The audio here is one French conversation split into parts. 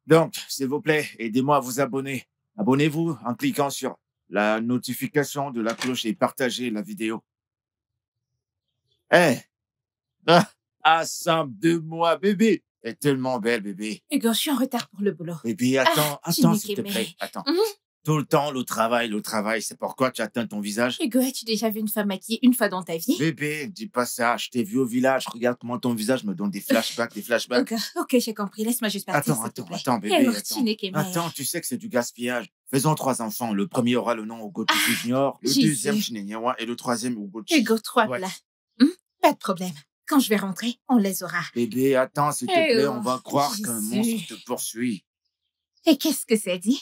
Donc, s'il vous plaît, aidez-moi à vous abonner. Abonnez-vous en cliquant sur la notification de la cloche et partagez la vidéo. Eh, ah, Sam de moi, bébé. T'es tellement belle, bébé. Hugo, je suis en retard pour le boulot. Bébé, attends, s'il te plaît. Attends. Mhm. Tout le temps, le travail. C'est pourquoi tu atteins ton visage. Hugo, as-tu déjà vu une femme maquillée une fois dans ta vie? Bébé, dis pas ça. Je t'ai vu au village. Regarde comment ton visage me donne des flashbacks. Hugo, ok, j'ai compris. Laisse-moi juste partir, s'il te plaît. Attends, bébé. Attends, tu sais que c'est du gaspillage. Faisons 3 enfants. Le premier aura le nom Hugo Junior, le deuxième Chineyewa et le troisième Hugo. Hugo, 3 plats. Pas de problème. Quand je vais rentrer, on les aura. Bébé, attends, s'il te plaît, on va croire qu'un monstre te poursuit. Et qu'est-ce que ça dit?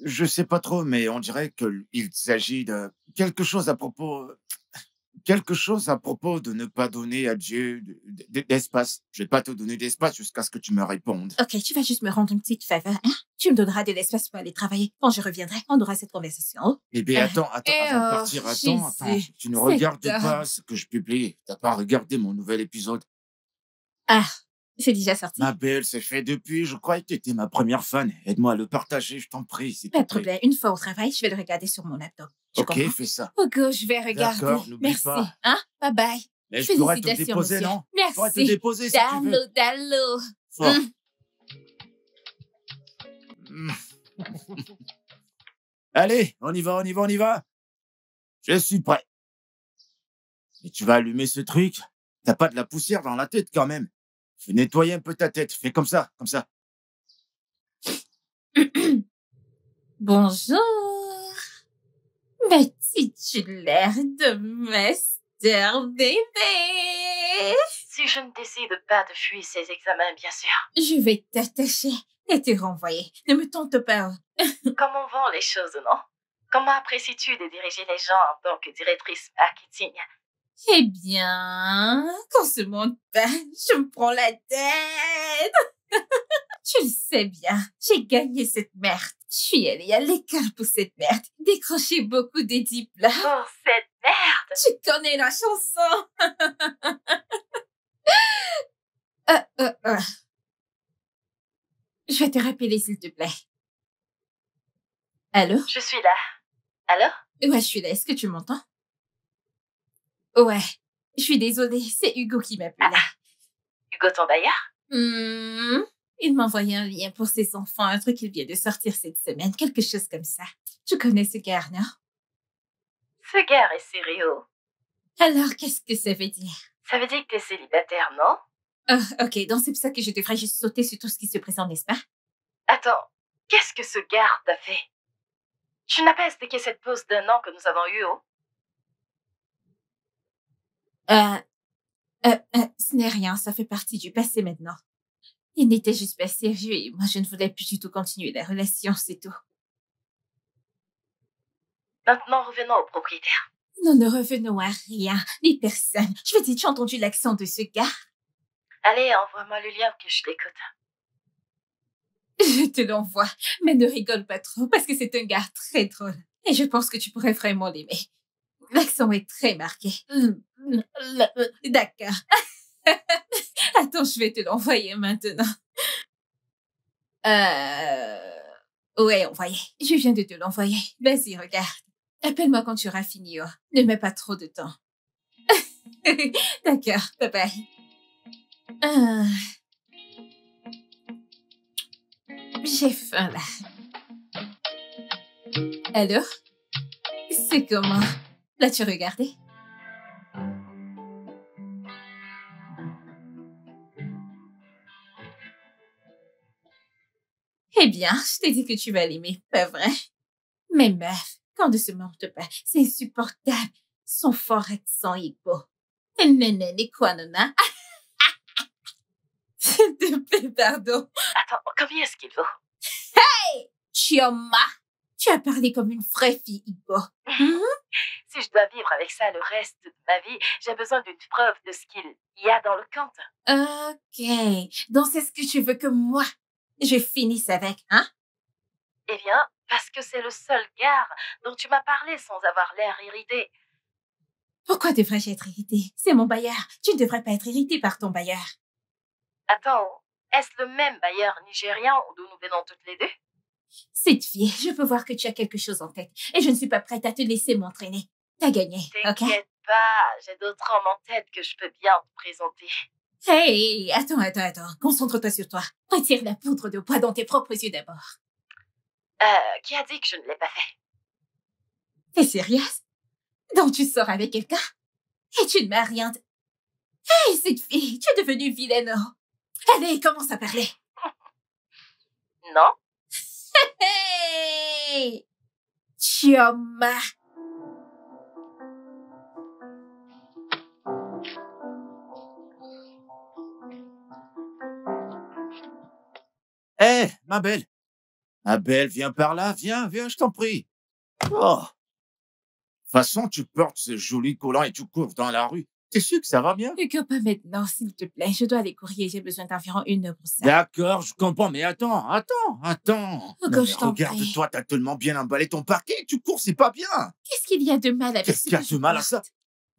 Je sais pas trop, mais on dirait qu'il s'agit de quelque chose à propos de ne pas donner à Dieu d'espace. Je vais pas te donner d'espace jusqu'à ce que tu me répondes. Ok, tu vas juste me rendre une petite faveur, hein? Tu me donneras de l'espace pour aller travailler. Quand je reviendrai, on aura cette conversation. Bébé, attends, avant de partir, attends. Tu ne regardes pas ce que je publie. T'as pas regardé mon nouvel épisode. Ah, c'est déjà sorti. Ma belle, c'est fait depuis. Je croyais que tu étais ma première fan. Aide-moi à le partager, je t'en prie. Pas de problème. Une fois au travail, je vais le regarder sur mon laptop. Ok, fais ça. Ok, je vais regarder. D'accord, n'oublie pas. Hein? Bye bye. Mais je pourrais te déposer, monsieur. Non? Merci. Je pourrais te déposer si tu veux. Dallo. Fort. Allez, on y va. Je suis prêt. Et tu vas allumer ce truc? T'as pas de la poussière dans la tête quand même. Fais nettoyer un peu ta tête. Fais comme ça. Bonjour. M'as-tu l'air de master bébé? Si je ne décide pas de fuir ces examens, bien sûr. Je vais t'attacher et te renvoyer. Ne me tente pas. Comment vont les choses, non? Comment apprécies-tu de diriger les gens en tant que directrice marketing? Eh bien, quand ce monde passe, je me prends la tête. Tu le sais bien, j'ai gagné cette merde. Je suis allée à l'école pour cette merde. Décroché beaucoup de diplômes. Pour cette merde! Tu connais la chanson. Je vais te rappeler, s'il te plaît. Allô? Je suis là. Allô? Ouais, je suis là. Est-ce que tu m'entends? Ouais. Je suis désolée. C'est Hugo qui m'appelle. Hugo ton bailleur? Il m'a envoyé un lien pour ses enfants, un truc qui vient de sortir cette semaine, quelque chose comme ça. Tu connais ce gars, non? Ce gars est sérieux. Alors, qu'est-ce que ça veut dire? Ça veut dire que t'es célibataire, non? Ok, donc c'est pour ça que je devrais juste sauter sur tout ce qui se présente, n'est-ce pas? Attends, qu'est-ce que ce gars t'a fait? Tu n'as pas expliqué cette pause d'1 an que nous avons eue, oh? Ce n'est rien, ça fait partie du passé maintenant. Il n'était juste pas sérieux et moi je ne voulais plus du tout continuer la relation, c'est tout. Maintenant, revenons au propriétaire. Nous ne revenons à rien, ni personne. Je veux dire, tu as entendu l'accent de ce gars? Allez, envoie-moi le lien que je l'écoute. Je te l'envoie, mais ne rigole pas trop parce que c'est un gars très drôle. Et je pense que tu pourrais vraiment l'aimer. L'accent est très marqué. D'accord. Attends, je vais te l'envoyer maintenant. Ouais, envoyé. Je viens de te l'envoyer. Vas-y, regarde. Appelle-moi quand tu auras fini. Oh. Ne mets pas trop de temps. D'accord, bye bye. J'ai faim, là. Alors? C'est comment? L'as-tu regardé? Eh bien, je t'ai dit que tu vas l'aimer, pas vrai? Mais meuf, quand ne se monte pas, c'est insupportable. Son fort accent hippo. Néné, quoi, nana? S'il te plaît, pardon. Attends, combien est-ce qu'il vaut? Hey! Chioma! Tu as parlé comme une vraie fille hippo. Si je dois vivre avec ça le reste de ma vie, j'ai besoin d'une preuve de ce qu'il y a dans le compte. Ok. Donc c'est ce que tu veux que moi, je finisse avec, hein? Eh bien, parce que c'est le seul gars dont tu m'as parlé sans avoir l'air irrité. Pourquoi devrais-je être irritée? C'est mon bailleur. Tu ne devrais pas être irritée par ton bailleur. Attends, Est-ce le même bailleur nigérian d'où nous venons toutes les deux? Cette fille, je peux voir que tu as quelque chose en tête. Et je ne suis pas prête à te laisser m'entraîner. T'as gagné, ok? T'inquiète pas, j'ai d'autres hommes en tête que je peux bien te présenter. Hey, attends. Concentre-toi sur toi. Retire la poudre de poids dans tes propres yeux d'abord. Qui a dit que je ne l'ai pas fait? T'es sérieuse? Donc tu sors avec quelqu'un? Et tu ne m'as rien dit. Hey, cette fille, tu es devenue vilaine. Allez, commence à parler. Non? Hey! Chioma. Hé, ma belle. Ma belle, viens par là, viens, je t'en prie. Oh. De toute façon, tu portes ce joli collant et tu cours dans la rue. T'es sûr que ça va bien? Que pas maintenant, s'il te plaît. Je dois aller courir. J'ai besoin d'environ 1 heure pour ça. D'accord, je comprends, mais attends. Oh, Non, que mais je t'en prie. regarde-toi, t'as tellement bien emballé ton parquet, tu cours, c'est pas bien. Qu'est-ce qu'il y a de mal avec Qu'est-ce ce qu'il y a que de je mal à ça? porte?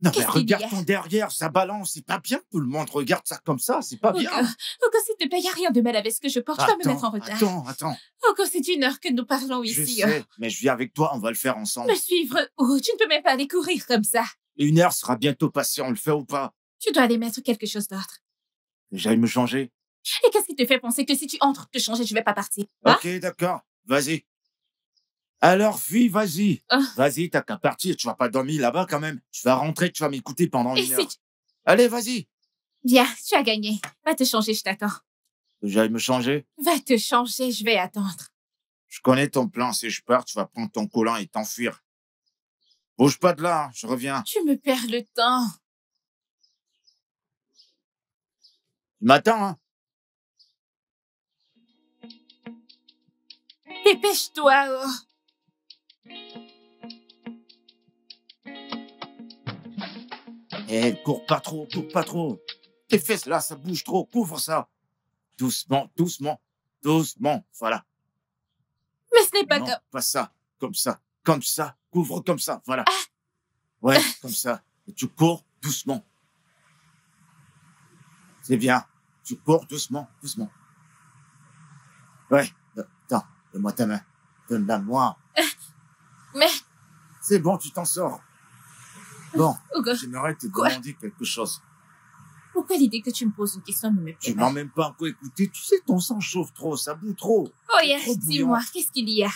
Non, mais Qu'est-ce qu'il y regarde a? ton derrière, ça balance, c'est pas bien. Tout le monde regarde ça comme ça, c'est pas bien. Hugo, s'il te plaît, il n'y a rien de mal avec ce que je porte. Je dois me mettre en retard. Attends. Hugo, c'est 1 heure que nous parlons Je ici. sais, mais je viens avec toi, on va le faire ensemble. Me suivre où? Tu ne peux même pas aller courir comme ça. 1 heure sera bientôt passée, on le fait ou pas? Tu dois aller mettre quelque chose d'autre. Que j'aille me changer? Et qu'est-ce qui te fait penser que si tu entres te changer, je vais pas partir? Hein? Ok, d'accord, vas-y. Alors, fille, vas-y. Oh. Vas-y, t'as qu'à partir, tu vas pas dormir là-bas quand même. Tu vas rentrer, tu vas m'écouter pendant Et 1 si heure. tu... Allez, vas-y. Bien, tu as gagné. Va te changer, je t'attends. Que j'aille me changer? Va te changer, je vais attendre. Je connais ton plan, si je pars, tu vas prendre ton collant et t'enfuir. Bouge pas de là, hein, je reviens. Tu me perds le temps. Tu m'attends, hein? Dépêche-toi. Oh. Eh, cours pas trop. Tes fesses là, ça bouge trop, couvre ça. Doucement, voilà. Mais ce n'est pas Non, comme... pas ça, comme ça, couvre comme ça, voilà. Ouais, comme ça. Et tu cours doucement. C'est bien. Tu cours doucement. Ouais, attends, donne-moi ta main. Donne-la-moi. Mais, C'est bon, tu t'en sors. Bon, Hugo, j'aimerais te Quoi? demander quelque chose. pourquoi l'idée que tu me poses une question ne me plaît Tu pas? m'as même pas encore écouté. Tu sais, ton sang chauffe trop, ça boue trop. Oh, yes, trop bouillant. dis-moi, qu'est-ce qu'il y a?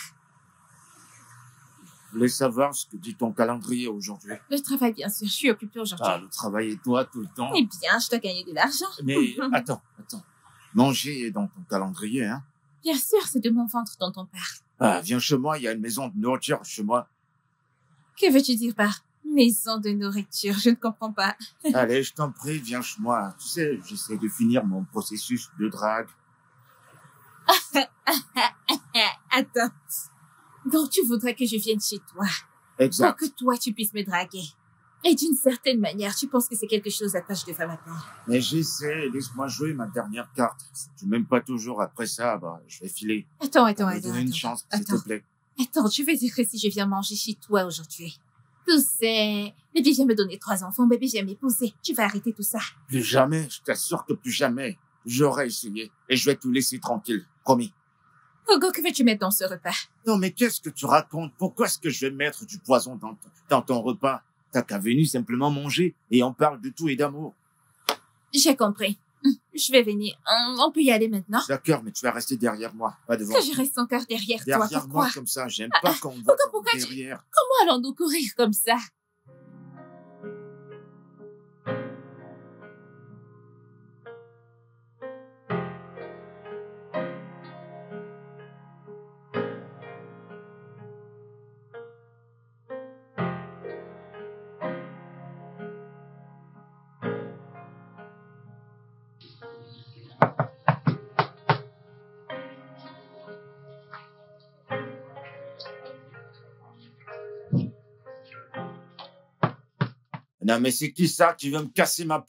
Je voulais savoir ce que dit ton calendrier aujourd'hui. Le travail, bien sûr, je suis occupée aujourd'hui. Ah, le travail et toi tout le temps. Eh bien, je dois gagner de l'argent. Mais attends. Manger est dans ton calendrier, hein? Bien sûr, c'est de mon ventre dont on parle. Ah, viens chez moi, il y a une maison de nourriture chez moi. Que veux-tu dire par maison de nourriture? Je ne comprends pas. Allez, je t'en prie, viens chez moi. Tu sais, j'essaie de finir mon processus de drague. Attends. Donc, tu voudrais que je vienne chez toi pour Exact. que toi, tu puisses me draguer. Et d'une certaine manière, tu penses que c'est quelque chose à tâche de femme à part. Mais j'essaie, laisse-moi jouer ma dernière carte. Si tu m'aimes pas toujours après ça, bah, je vais filer. Attends. Me donner une chance, s'il te plaît. Attends, je vais dire que si je viens manger chez toi aujourd'hui. Tu sais, bébé vient me donner 3 enfants, bébé vient m'épouser. Tu vas arrêter tout ça. Plus jamais, je t'assure que plus jamais. J'aurais essayé et je vais te laisser tranquille, promis. Hugo, que veux-tu mettre dans ce repas? Non, mais qu'est-ce que tu racontes? Pourquoi est-ce que je vais mettre du poison dans ton repas? T'as qu'à venir simplement manger et on parle de tout et d'amour. J'ai compris. Je vais venir. On peut y aller maintenant? D'accord, mais tu vas rester derrière moi, pas devant. Que je reste encore derrière toi, Derrière pourquoi? moi comme ça, j'aime pas qu'on me voit pourquoi tu- derrière. Comment allons-nous courir comme ça? Non, mais c'est qui ça qui veut me casser ma...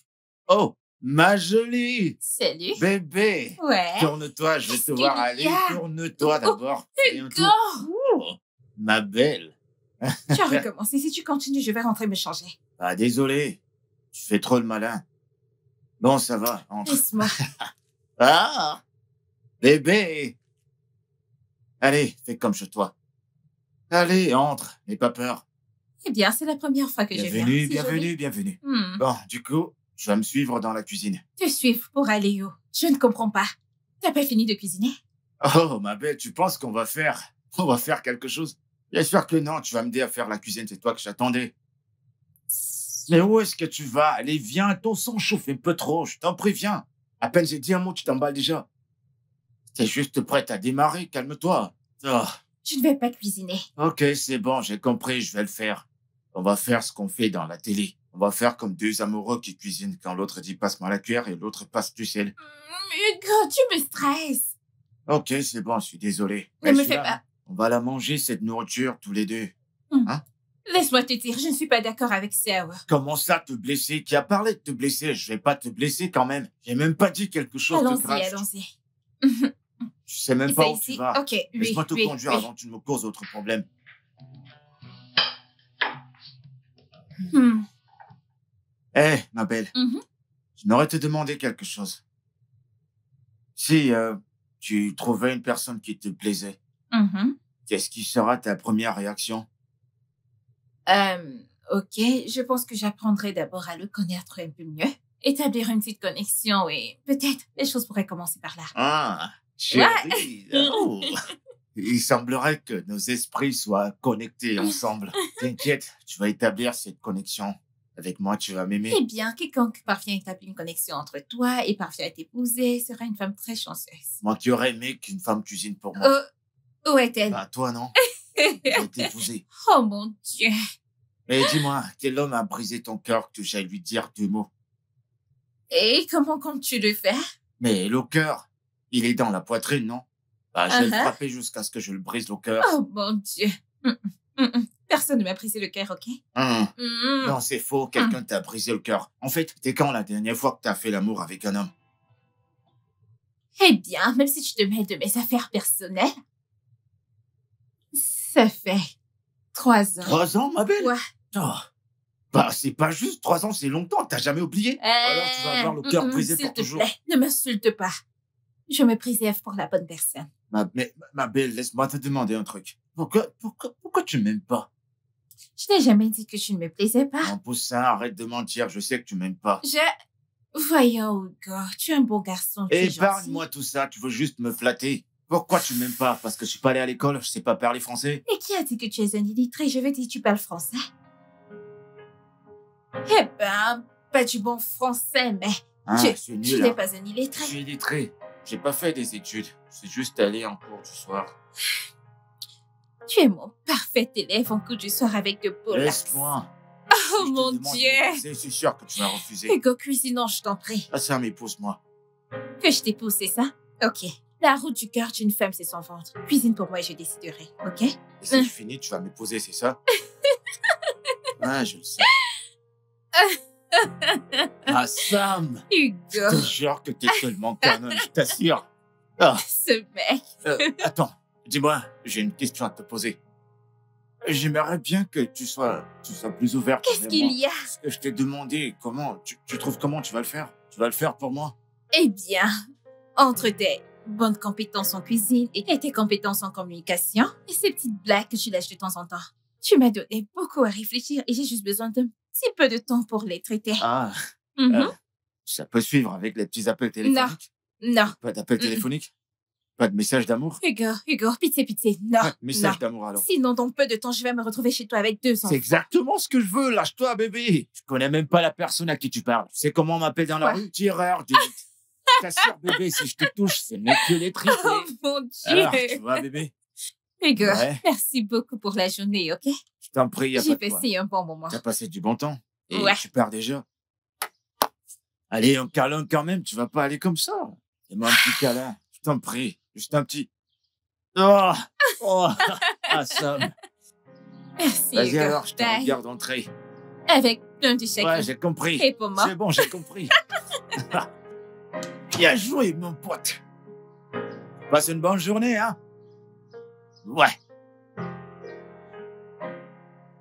Oh, ma jolie Salut. bébé. Ouais. Tourne-toi, je vais te Qu'est-ce voir qu'il y aller. a? Tourne-toi d'abord. Fais un Hugo! tour. Oh, ma belle. Tu as recommencé. Si tu continues, je vais rentrer me changer. Ah, désolé. Tu fais trop le malin. Bon, ça va, entre. Laisse-moi. Ah, bébé. Allez, fais comme chez toi. Allez, entre, n'aie pas peur. Eh bien, c'est la première fois que je viens. Bienvenue, C'est bienvenue, joli. bienvenue. Hmm. Bon, du coup, tu vas me suivre dans la cuisine. Te suivre pour aller où? Je ne comprends pas. T'as pas fini de cuisiner? Oh, ma belle, tu penses on va faire quelque chose? Bien sûr que non, tu vas m'aider à faire la cuisine, c'est toi que j'attendais. Mais où est-ce que tu vas? Allez, viens, ton sang chauffe un peu trop, je t'en préviens. À peine j'ai dit un mot, tu t'emballes déjà. T'es juste prête à démarrer, calme-toi. Oh, Je ne vais pas cuisiner. ok, c'est bon, j'ai compris, je vais le faire. On va faire ce qu'on fait dans la télé. On va faire comme deux amoureux qui cuisinent quand l'autre dit passe-moi la cuillère et l'autre passe du sel. Hugo, tu me stresses. Ok, c'est bon, je suis désolé. Ne Mais me je suis fais là, pas. hein. On va la manger, cette nourriture, tous les deux. Laisse-moi te dire, je ne suis pas d'accord avec ça. Comment ça, te blesser? Qui a parlé de te blesser? Je vais pas te blesser quand même. J'ai même pas dit quelque chose de Allons-y, grave. allons-y. Je sais même C'est pas où ici. tu vas. Ok, oui, Laisse-moi te oui, conduire oui. avant que tu ne me causes autre problème. Hmm. Eh, ma belle, Mhm. j'aimerais te demander quelque chose. Si tu trouvais une personne qui te plaisait, Mhm. qu'est-ce qui sera ta première réaction? Ok, je pense que j'apprendrai d'abord à le connaître un peu mieux. Établir une petite connexion et peut-être les choses pourraient commencer par là. Ah, chérie. Oh. Il semblerait que nos esprits soient connectés ensemble. T'inquiète, tu vas établir cette connexion. Avec moi, tu vas m'aimer. Eh bien, quiconque parvient à établir une connexion entre toi et parvient à t'épouser sera une femme très chanceuse. Moi qui aurais aimé qu'une femme cuisine pour moi. Où est-elle? Bah, toi, non? Je vais t'épouser. Oh mon Dieu! Mais dis-moi, quel homme a brisé ton cœur que j'aille lui dire deux mots? Et comment comptes-tu le faire? Mais le cœur, il est dans la poitrine, non? Bah, je vais le Uh-huh. frapper jusqu'à ce que je le brise le cœur. Oh mon Dieu! Personne ne m'a brisé le cœur, ok? Non, c'est faux, quelqu'un t'a brisé le cœur. En fait, t'es quand la dernière fois que t'as fait l'amour avec un homme? Eh bien, même si tu te mêles de mes affaires personnelles, ça fait 3 ans. 3 ans, ma belle? Ouais. Oh. Bah, c'est pas juste 3 ans, c'est longtemps, t'as jamais oublié? Alors tu vas avoir le cœur brisé pour S'il te toujours. plaît, ne m'insulte pas. Je me préserve pour la bonne personne. Ma belle, laisse-moi te demander un truc. Pourquoi tu m'aimes pas? Je n'ai jamais dit que tu ne me plaisais pas. Mon poussin, arrête de mentir, je sais que tu m'aimes pas. Voyons, Hugo, tu es un bon garçon. tu es gentil. Épargne-moi tout ça, tu veux juste me flatter. Pourquoi tu m'aimes pas? Parce que je suis pas allé à l'école, je sais pas parler français? Et qui a dit que tu es un illettré? Je veux dire, tu parles français. Eh ben, pas du bon français, mais Je suis tu nul. n'es Hein. pas un Je illettré. suis illettré. J'ai pas fait des études. C'est juste allé en cours du soir. Tu es mon parfait élève en cours du soir avec de beaux lacs. Laisse-moi. Oh Si je te mon demande de Dieu! m'épouser, c'est sûr que tu vas refuser. Hugo, cuisinons, je t'en prie. Ah ça, m'épouse-moi. Que je t'épouse, c'est ça? Ok. La route du cœur d'une femme, c'est son ventre. Cuisine pour moi et je déciderai, ok? Et si je finis, tu vas m'épouser, c'est ça? Ah, je le sais. Ah, Sam! Je Hugo, te jure que t'es tellement canon, je t'assure. Ah, ce mec. attends, dis-moi, j'ai une question à te poser. J'aimerais bien que tu sois plus ouverte. Qu'est-ce qu'il y a? Ce que je t'ai demandé, tu trouves comment tu vas le faire? Tu vas le faire pour moi? Eh bien, entre tes bonnes compétences en cuisine et tes compétences en communication et ces petites blagues que tu lâches de temps en temps, tu m'as donné beaucoup à réfléchir et j'ai juste besoin d'un petit peu de temps pour les traiter. Ah, Mhm. ça peut suivre avec les petits appels téléphoniques? Non. Pas d'appels téléphoniques? Pas de message d'amour? Hugo, pitié, non. Message non. d'amour alors. Sinon, dans peu de temps, je vais me retrouver chez toi avec 2 enfants. C'est exactement ce que je veux, lâche-toi, bébé. Je connais même pas la personne à qui tu parles. Tu sais comment on m'appelle dans la Quoi? rue? Tireur d'élite. T'assure, bébé, si je te touche, c'est mieux que les triplés. Oh mon Dieu. Alors, tu vois, bébé? Hugo, Ouais. merci beaucoup pour la journée, ok? Je t'en prie, y a J'ai pas de quoi. passé un bon moment. T'as passé du bon temps. Et Ouais. tu pars déjà. Allez, un câlin quand même, tu vas pas aller comme ça. Fais-moi un petit câlin, je t'en prie. Juste un petit... Oh, ah, Sam. Merci, Vas-y Hugo. alors, je te Bye. regarde entrer. Avec plein de chèques. Ouais, j'ai compris. Et pour moi. C'est bon, j'ai compris. Bien joué, mon pote. Passe une bonne journée, hein? Ouais.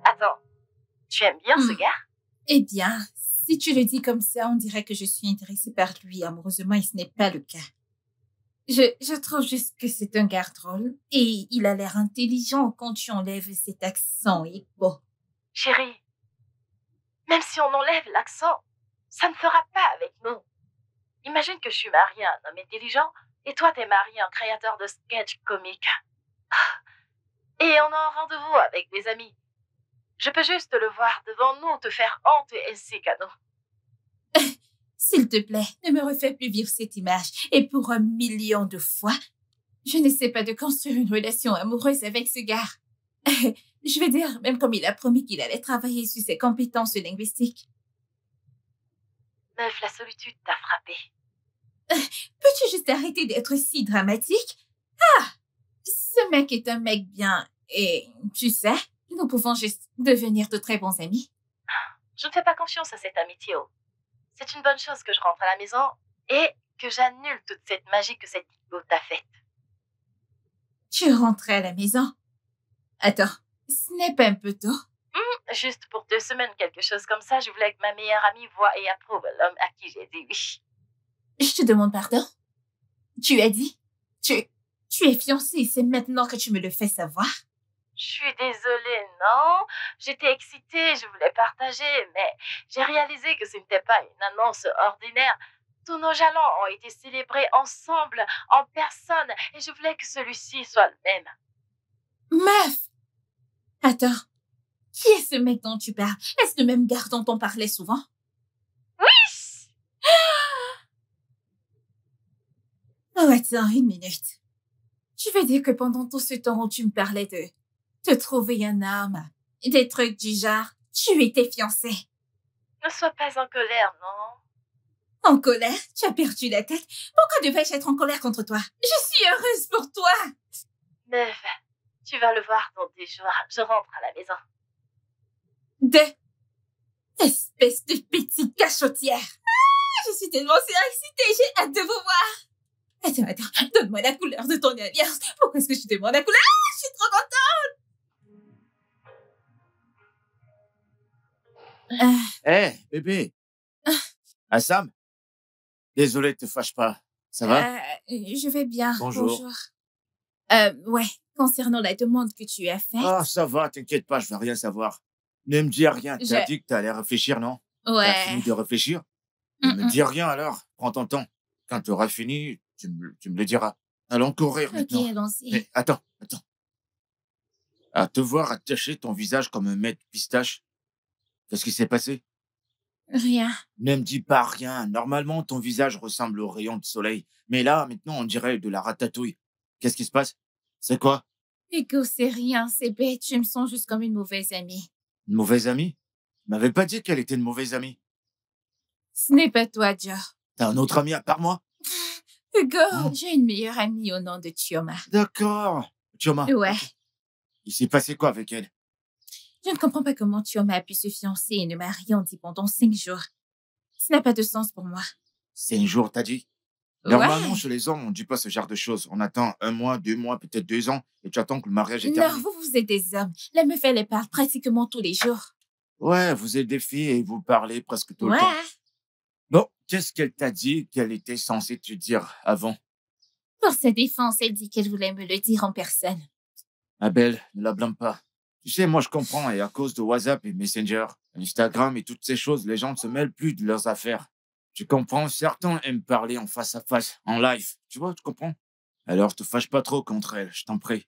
Attends, tu aimes bien ce gars? Eh bien, si tu le dis comme ça, on dirait que je suis intéressée par lui amoureusement et ce n'est pas le cas. Je trouve juste que c'est un gars drôle et il a l'air intelligent quand tu enlèves cet accent et bon. Chérie, même si on enlève l'accent, ça ne fera pas avec nous. Imagine que je suis mariée à un homme intelligent et toi t'es marié à un créateur de sketch comique. Et on a un rendez-vous avec des amis. Je peux juste le voir devant nous te faire honte ainsi qu'à nous. S'il te plaît, ne me refais plus vivre cette image. Et pour 1 million de fois, je n'essaie pas de construire une relation amoureuse avec ce gars. Je vais dire, même comme il a promis qu'il allait travailler sur ses compétences linguistiques. Meuf, la solitude t'a frappé. Peux-tu juste arrêter d'être si dramatique? Ah, ce mec est un mec bien. Et tu sais, nous pouvons juste devenir de très bons amis. Je ne fais pas confiance à cette amitié. C'est une bonne chose que je rentre à la maison et que j'annule toute cette magie que cette Igbo t'a faite. Tu rentrais à la maison? Attends, ce n'est pas un peu tôt? Juste pour 2 semaines, quelque chose comme ça, je voulais que ma meilleure amie voie et approuve l'homme à qui j'ai dit oui. Je te demande pardon? Tu as dit? Tu es fiancée, c'est maintenant que tu me le fais savoir? Je suis désolée, non? J'étais excitée, je voulais partager, mais j'ai réalisé que ce n'était pas une annonce ordinaire. Tous nos jalons ont été célébrés ensemble, en personne, et je voulais que celui-ci soit le même. Meuf! Attends, qui est ce mec dont tu parles? Est-ce le même gars dont on parlait souvent? Oui! Oh, attends, 1 minute. Tu veux dire que pendant tout ce temps où tu me parlais de te trouver un homme, des trucs du genre, tu étais fiancée? Ne sois pas en colère, non? En colère? Tu as perdu la tête? Pourquoi devais-je être en colère contre toi? Je suis heureuse pour toi! Meuf, tu vas le voir dans 10 jours. Je rentre à la maison. Espèce de petite cachotière! Ah, je suis tellement surexcitée, j'ai hâte de vous voir! Attends, donne-moi la couleur de ton alliance. Pourquoi est-ce que je te demande la couleur? Ah, je suis trop contente! Hé, bébé. Assam? Désolé, te fâche pas. Ça va? Je vais bien. Bonjour. Ouais, concernant la demande que tu as faite. Ah, ça va, t'inquiète pas, je vais rien savoir. Ne me dis rien, t'as Je- dit que t'allais réfléchir, non? T'as Ouais. fini de réfléchir? Ne me dis rien alors, prends ton temps. Quand tu auras fini, tu me le diras. Allons courir Ok, maintenant. allons-y. Mais attends. À te voir attacher ton visage comme un mètre pistache. Qu'est-ce qui s'est passé? Rien. Ne me dis pas rien. Normalement, ton visage ressemble au rayon de soleil. Mais là, maintenant, on dirait de la ratatouille. Qu'est-ce qui se passe? C'est quoi? Hugo, c'est rien, c'est bête. Je me sens juste comme une mauvaise amie. Une mauvaise amie? Tu m'avais pas dit qu'elle était une mauvaise amie. Ce n'est pas toi, Joe. T'as un autre ami à part moi? Hugo, Hein? j'ai une meilleure amie au nom de Chioma. D'accord. Chioma. Ouais. Il s'est passé quoi avec elle? Je ne comprends pas comment Chioma a pu se fiancer et ne m'a rien dit pendant 5 jours. Ça n'a pas de sens pour moi. 5 jours, t'as dit? Normalement, chez les hommes, on ne dit pas ce genre de choses. On attend 1 mois, 2 mois, peut-être 2 ans, et tu attends que le mariage est Non, terminé. vous êtes des hommes. La meuf, elle les parle pratiquement tous les jours. Ouais, vous êtes des filles et vous parlez presque tout le Ouais. temps. Bon, qu'est-ce qu'elle t'a dit qu'elle était censée te dire avant? Pour sa défense, elle dit qu'elle voulait me le dire en personne. Abel, ne la blâme pas. Tu sais, moi je comprends, et à cause de WhatsApp et Messenger, Instagram et toutes ces choses, les gens ne se mêlent plus de leurs affaires. Tu comprends, certains aiment parler en face à face, en live. Tu vois, tu comprends? Alors te fâche pas trop contre elle, je t'en prie.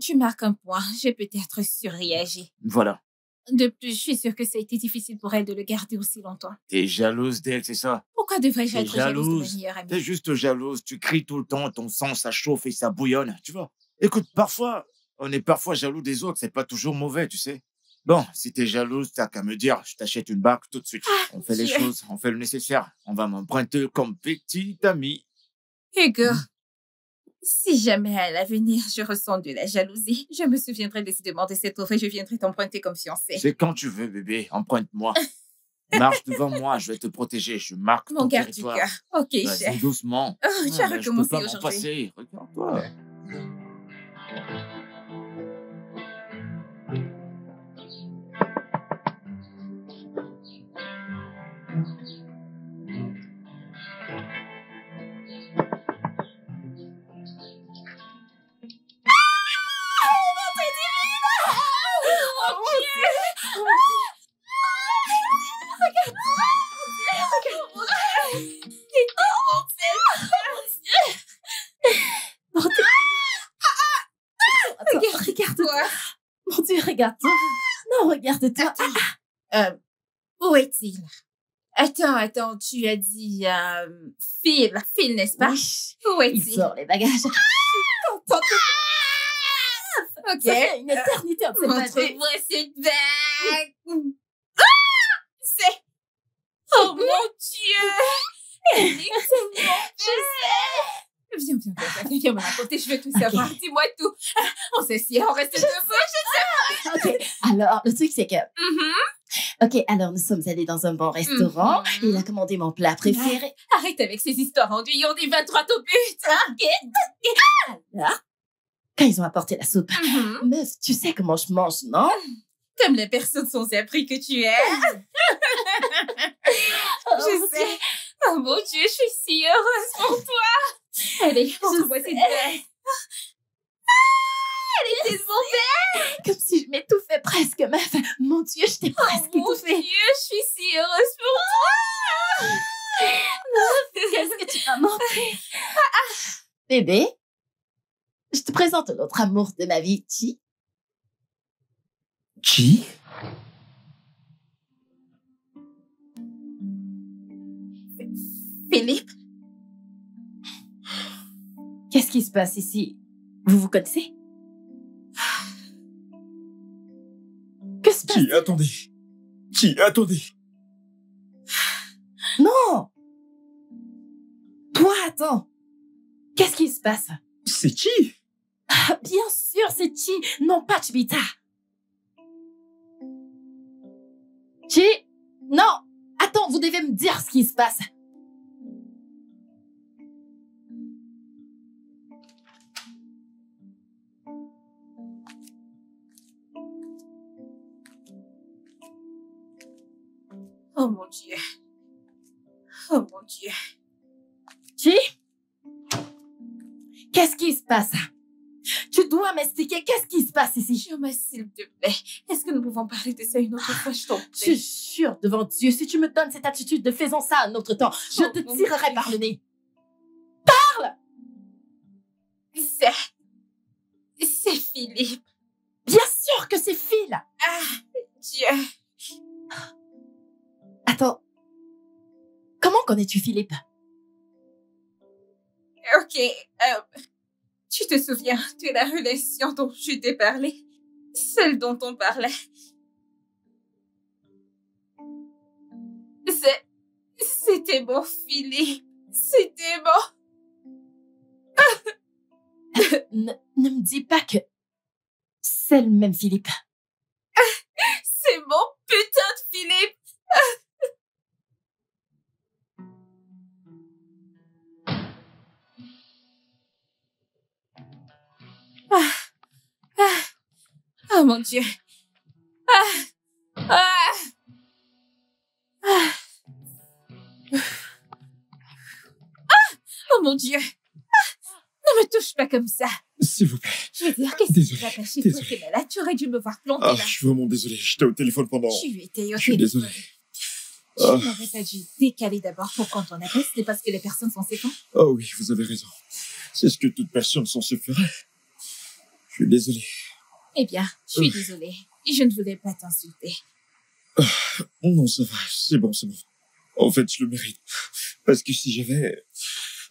Tu marques un point. J'ai peut-être surréagi. Voilà. De plus, je suis sûre que ça a été difficile pour elle de le garder aussi longtemps. T'es jalouse d'elle, c'est ça? Pourquoi devrais-je T'es être jalouse de ma jalouse. meilleure amie? T'es juste jalouse, tu cries tout le temps, ton sang ça chauffe et ça bouillonne, tu vois. Écoute, parfois, on est parfois jaloux des autres, c'est pas toujours mauvais, tu sais. Bon, si t'es jalouse, t'as qu'à me dire, je t'achète une barque tout de suite. On fait les Dieu. choses, on fait le nécessaire. On va m'emprunter comme petite amie. Hugo, si jamais à l'avenir je ressens de la jalousie, je me souviendrai décidément de cette offre et je viendrai t'emprunter comme fiancée. C'est quand tu veux, bébé, emprunte-moi. Marche devant moi, je vais te protéger, je marque Mon ton garde du territoire. cœur. Ok, Vas-y, chef. doucement. Oh, tu as Je peux recommencé pas m'en aujourd'hui. passer, regarde-toi. Regarde-toi. Non, regarde-toi. Où est-il? Attends, tu as dit Phil, n'est-ce pas? Oui. Où Il est-il? sort les bagages. Contente. Ok. Ça fait une éternité, on s'est pas vu. Montre-moi cette bague. C'est... Oh mon Dieu! Exactement. Viens me raconter, je veux tout savoir. Dis-moi tout. On s'assied, on reste debout. Ok, alors, le truc, c'est que... Ok, alors nous sommes allés dans un bon restaurant. Et il a commandé mon plat préféré. Arrête avec ces histoires enduits, on y va droit au but. Alors, quand ils ont apporté la soupe, meuf, tu sais comment je mange, non? Comme les personnes sans abri que tu es. Je sais. Oh mon Dieu, je suis si heureuse pour toi. Allez, montre-moi cette bague. Elle est tellement belle. Comme si je m'étouffais presque, meuf. Mon Dieu, je t'ai presque Oh mon étouffée. Dieu, je suis si heureuse pour toi. Qu'est-ce que tu m'as montré? Bébé, je te présente l'autre amour de ma vie, Chi. Qui? Philippe, Qu'est-ce qui se passe ici? Vous vous connaissez? Que se passe? Attendez. Non! Toi, attends. Qu'est-ce qui se passe? C'est qui? Ah, bien sûr, c'est Chi, non pas Chibita. Chi? Non! Attends, vous devez me dire ce qui se passe. oh mon Dieu. Oh mon Dieu. Chi? Qu'est-ce qui se passe? Tu dois m'expliquer qu'est-ce qui se passe ici. Jure-moi, s'il te plaît. Est-ce que nous pouvons parler de ça une autre fois, je t'en Je prie? jure devant Dieu, si tu me donnes cette attitude de faisons ça un autre temps, je te mon tirerai Dieu. par le nez. C'est Philippe. Bien sûr que c'est Phil. Ah, Dieu. Attends. Comment connais-tu Philippe? Ok, tu te souviens de la relation dont je t'ai parlé? Celle dont on parlait. C'était mon Philippe. C'était mon... Ne me dis pas que c'est le même Philippe. C'est mon putain de Philippe. Oh mon Dieu. Oh mon Dieu. Ne me touche pas comme ça. S'il vous plaît. Je veux dire, qu'est-ce qui va passer? Toi, Désolé. t'es malade, tu aurais dû me voir planter Ah, là. je suis vraiment désolé. J'étais au téléphone pendant... Tu étais au Je suis téléphone. désolé. Tu Ah. n'aurais pas dû décaler d'abord pour quand on appelle, c'est parce que les personnes sont séquentes. Oh oui, vous avez raison. C'est ce que toute personne censée ferait. Je suis désolé. Eh bien, je suis désolée. Je ne voulais pas t'insulter. Non, ça va. C'est bon. En fait, je le mérite. Parce que si j'avais...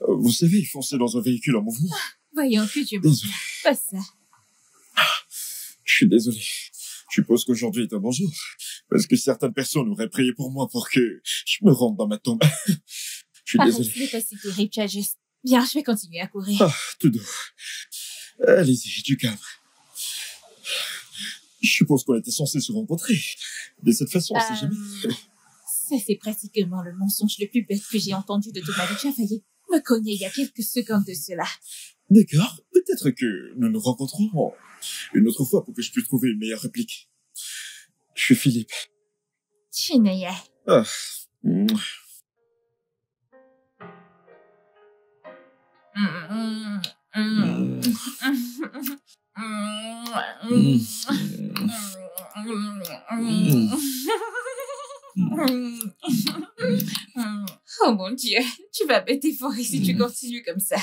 Vous savez, foncer dans un véhicule en mouvement. Voyons que tu m'en Désolé. pas ça. Je suis désolé. Je suppose qu'aujourd'hui est un bon jour. Parce que certaines personnes auraient prié pour moi pour que je me rende dans ma tombe. Je suis Arrête, désolé. ce n'est pas si terrible, tu as juste... Bien, je vais continuer à courir. Ah, tout doux. Allez-y, du calme. Je suppose qu'on était censés se rencontrer. De cette façon, on sait jamais. Ça, c'est pratiquement le mensonge le plus bête que j'ai entendu de toute ma vie. Tu as failli me cogner il y a quelques secondes de cela. D'accord. Peut-être que nous nous rencontrerons une autre fois pour que je puisse trouver une meilleure réplique. Je suis Philippe. Chineye. Ah. Oh mon Dieu, tu vas me dévorer si tu continues comme ça.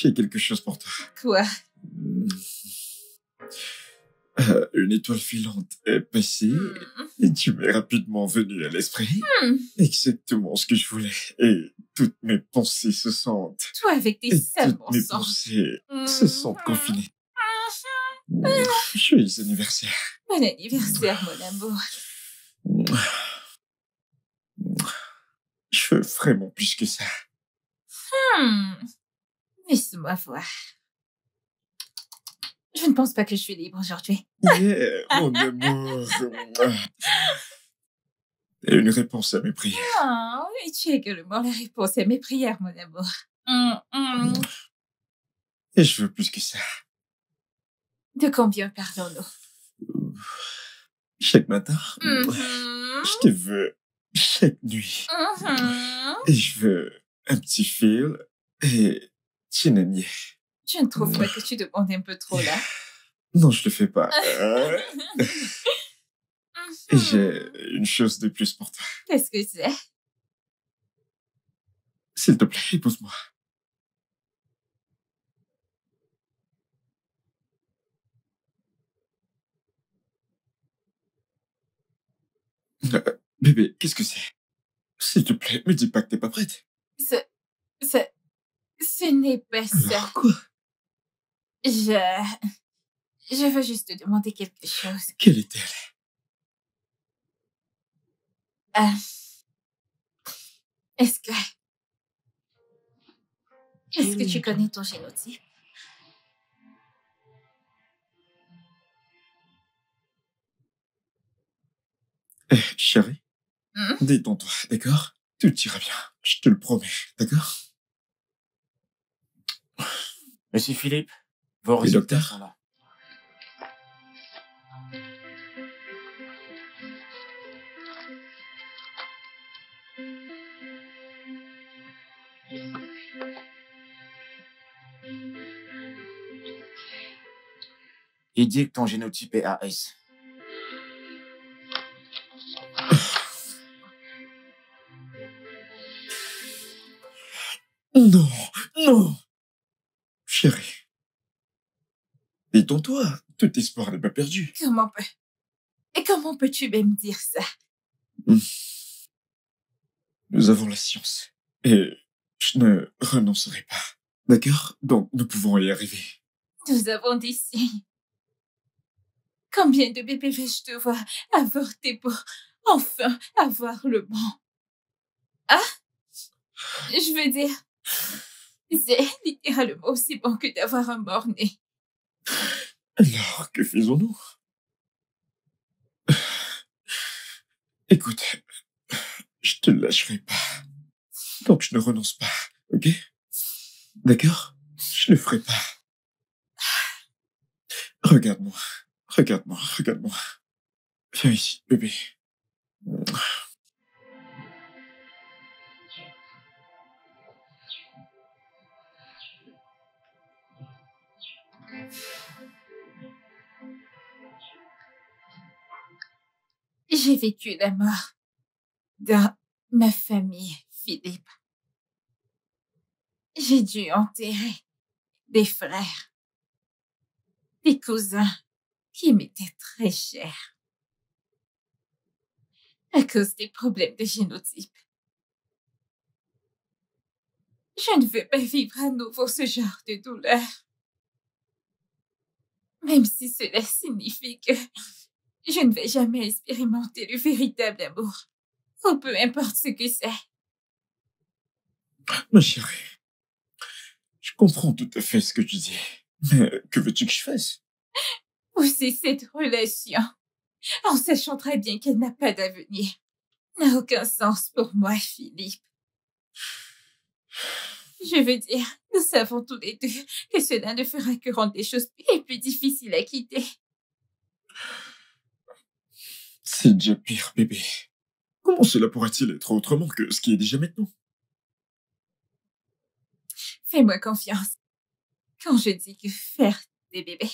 J'ai quelque chose pour toi. Quoi? Une étoile filante est passée et tu m'es rapidement venu à l'esprit. Hmm. Exactement ce que je voulais. Et toutes mes pensées se sentent... Toi avec tes Et sales toutes mes mensonges. pensées se sentent confinées. Joyeux anniversaire. Bon anniversaire, mon amour. Je veux vraiment plus que ça. Laisse-moi voir. Je ne pense pas que je suis libre aujourd'hui. Yeah, mon amour. Et une réponse à mes prières. Oh, et tu es également la réponse à mes prières, mon amour. Et je veux plus que ça. De combien parlons-nous? Chaque matin, Mhm. je te veux chaque nuit. Et je veux un petit fil et chinanier. Je ne trouve pas que tu demandes un peu trop là. Non, je le fais pas. Et j'ai une chose de plus pour toi. Qu'est-ce que c'est? S'il te plaît, épouse-moi. Bébé, qu'est-ce que c'est? S'il te plaît, me dis pas que t'es pas prête. Ce n'est pas ça. Alors quoi? Je veux juste te demander quelque chose. Quelle est-elle? Est-ce que tu connais ton génotype? Chérie, détends-toi, d'accord? Tout ira bien, je te le promets, d'accord? Monsieur Philippe, vos Et résultats docteur? sont là. Il dit que ton génotype est AS. Non, non! Chérie, détends-toi, tout espoir n'est pas perdu. Comment peux-tu même dire ça? Nous avons la science, et je ne renoncerai pas, d'accord? Donc, nous pouvons y arriver. Nous avons des signes. Combien de bébés vais-je devoir avorter pour enfin avoir le bon? Ah? Je veux dire, c'est littéralement aussi bon que d'avoir un mort-né. Alors, que faisons-nous? Écoute, je te lâcherai pas. Donc, je ne renonce pas, ok? D'accord? Je ne ferai pas. Regarde-moi, regarde-moi, regarde-moi. Viens ici, bébé. J'ai vécu la mort dans ma famille, Philippe. J'ai dû enterrer des frères, des cousins qui m'étaient très chers à cause des problèmes de génotype. Je ne veux pas vivre à nouveau ce genre de douleur. Même si cela signifie que je ne vais jamais expérimenter le véritable amour, ou peu importe ce que c'est. Ma chérie, je comprends tout à fait ce que tu dis. Mais que veux-tu que je fasse? Pousser cette relation, en sachant très bien qu'elle n'a pas d'avenir, n'a aucun sens pour moi, Philippe. Je veux dire, nous savons tous les deux que cela ne fera que rendre les choses plus difficiles à quitter. C'est déjà pire, bébé. Comment cela pourrait-il être autrement que ce qui est déjà maintenant? Fais-moi confiance. Quand je dis que faire des bébés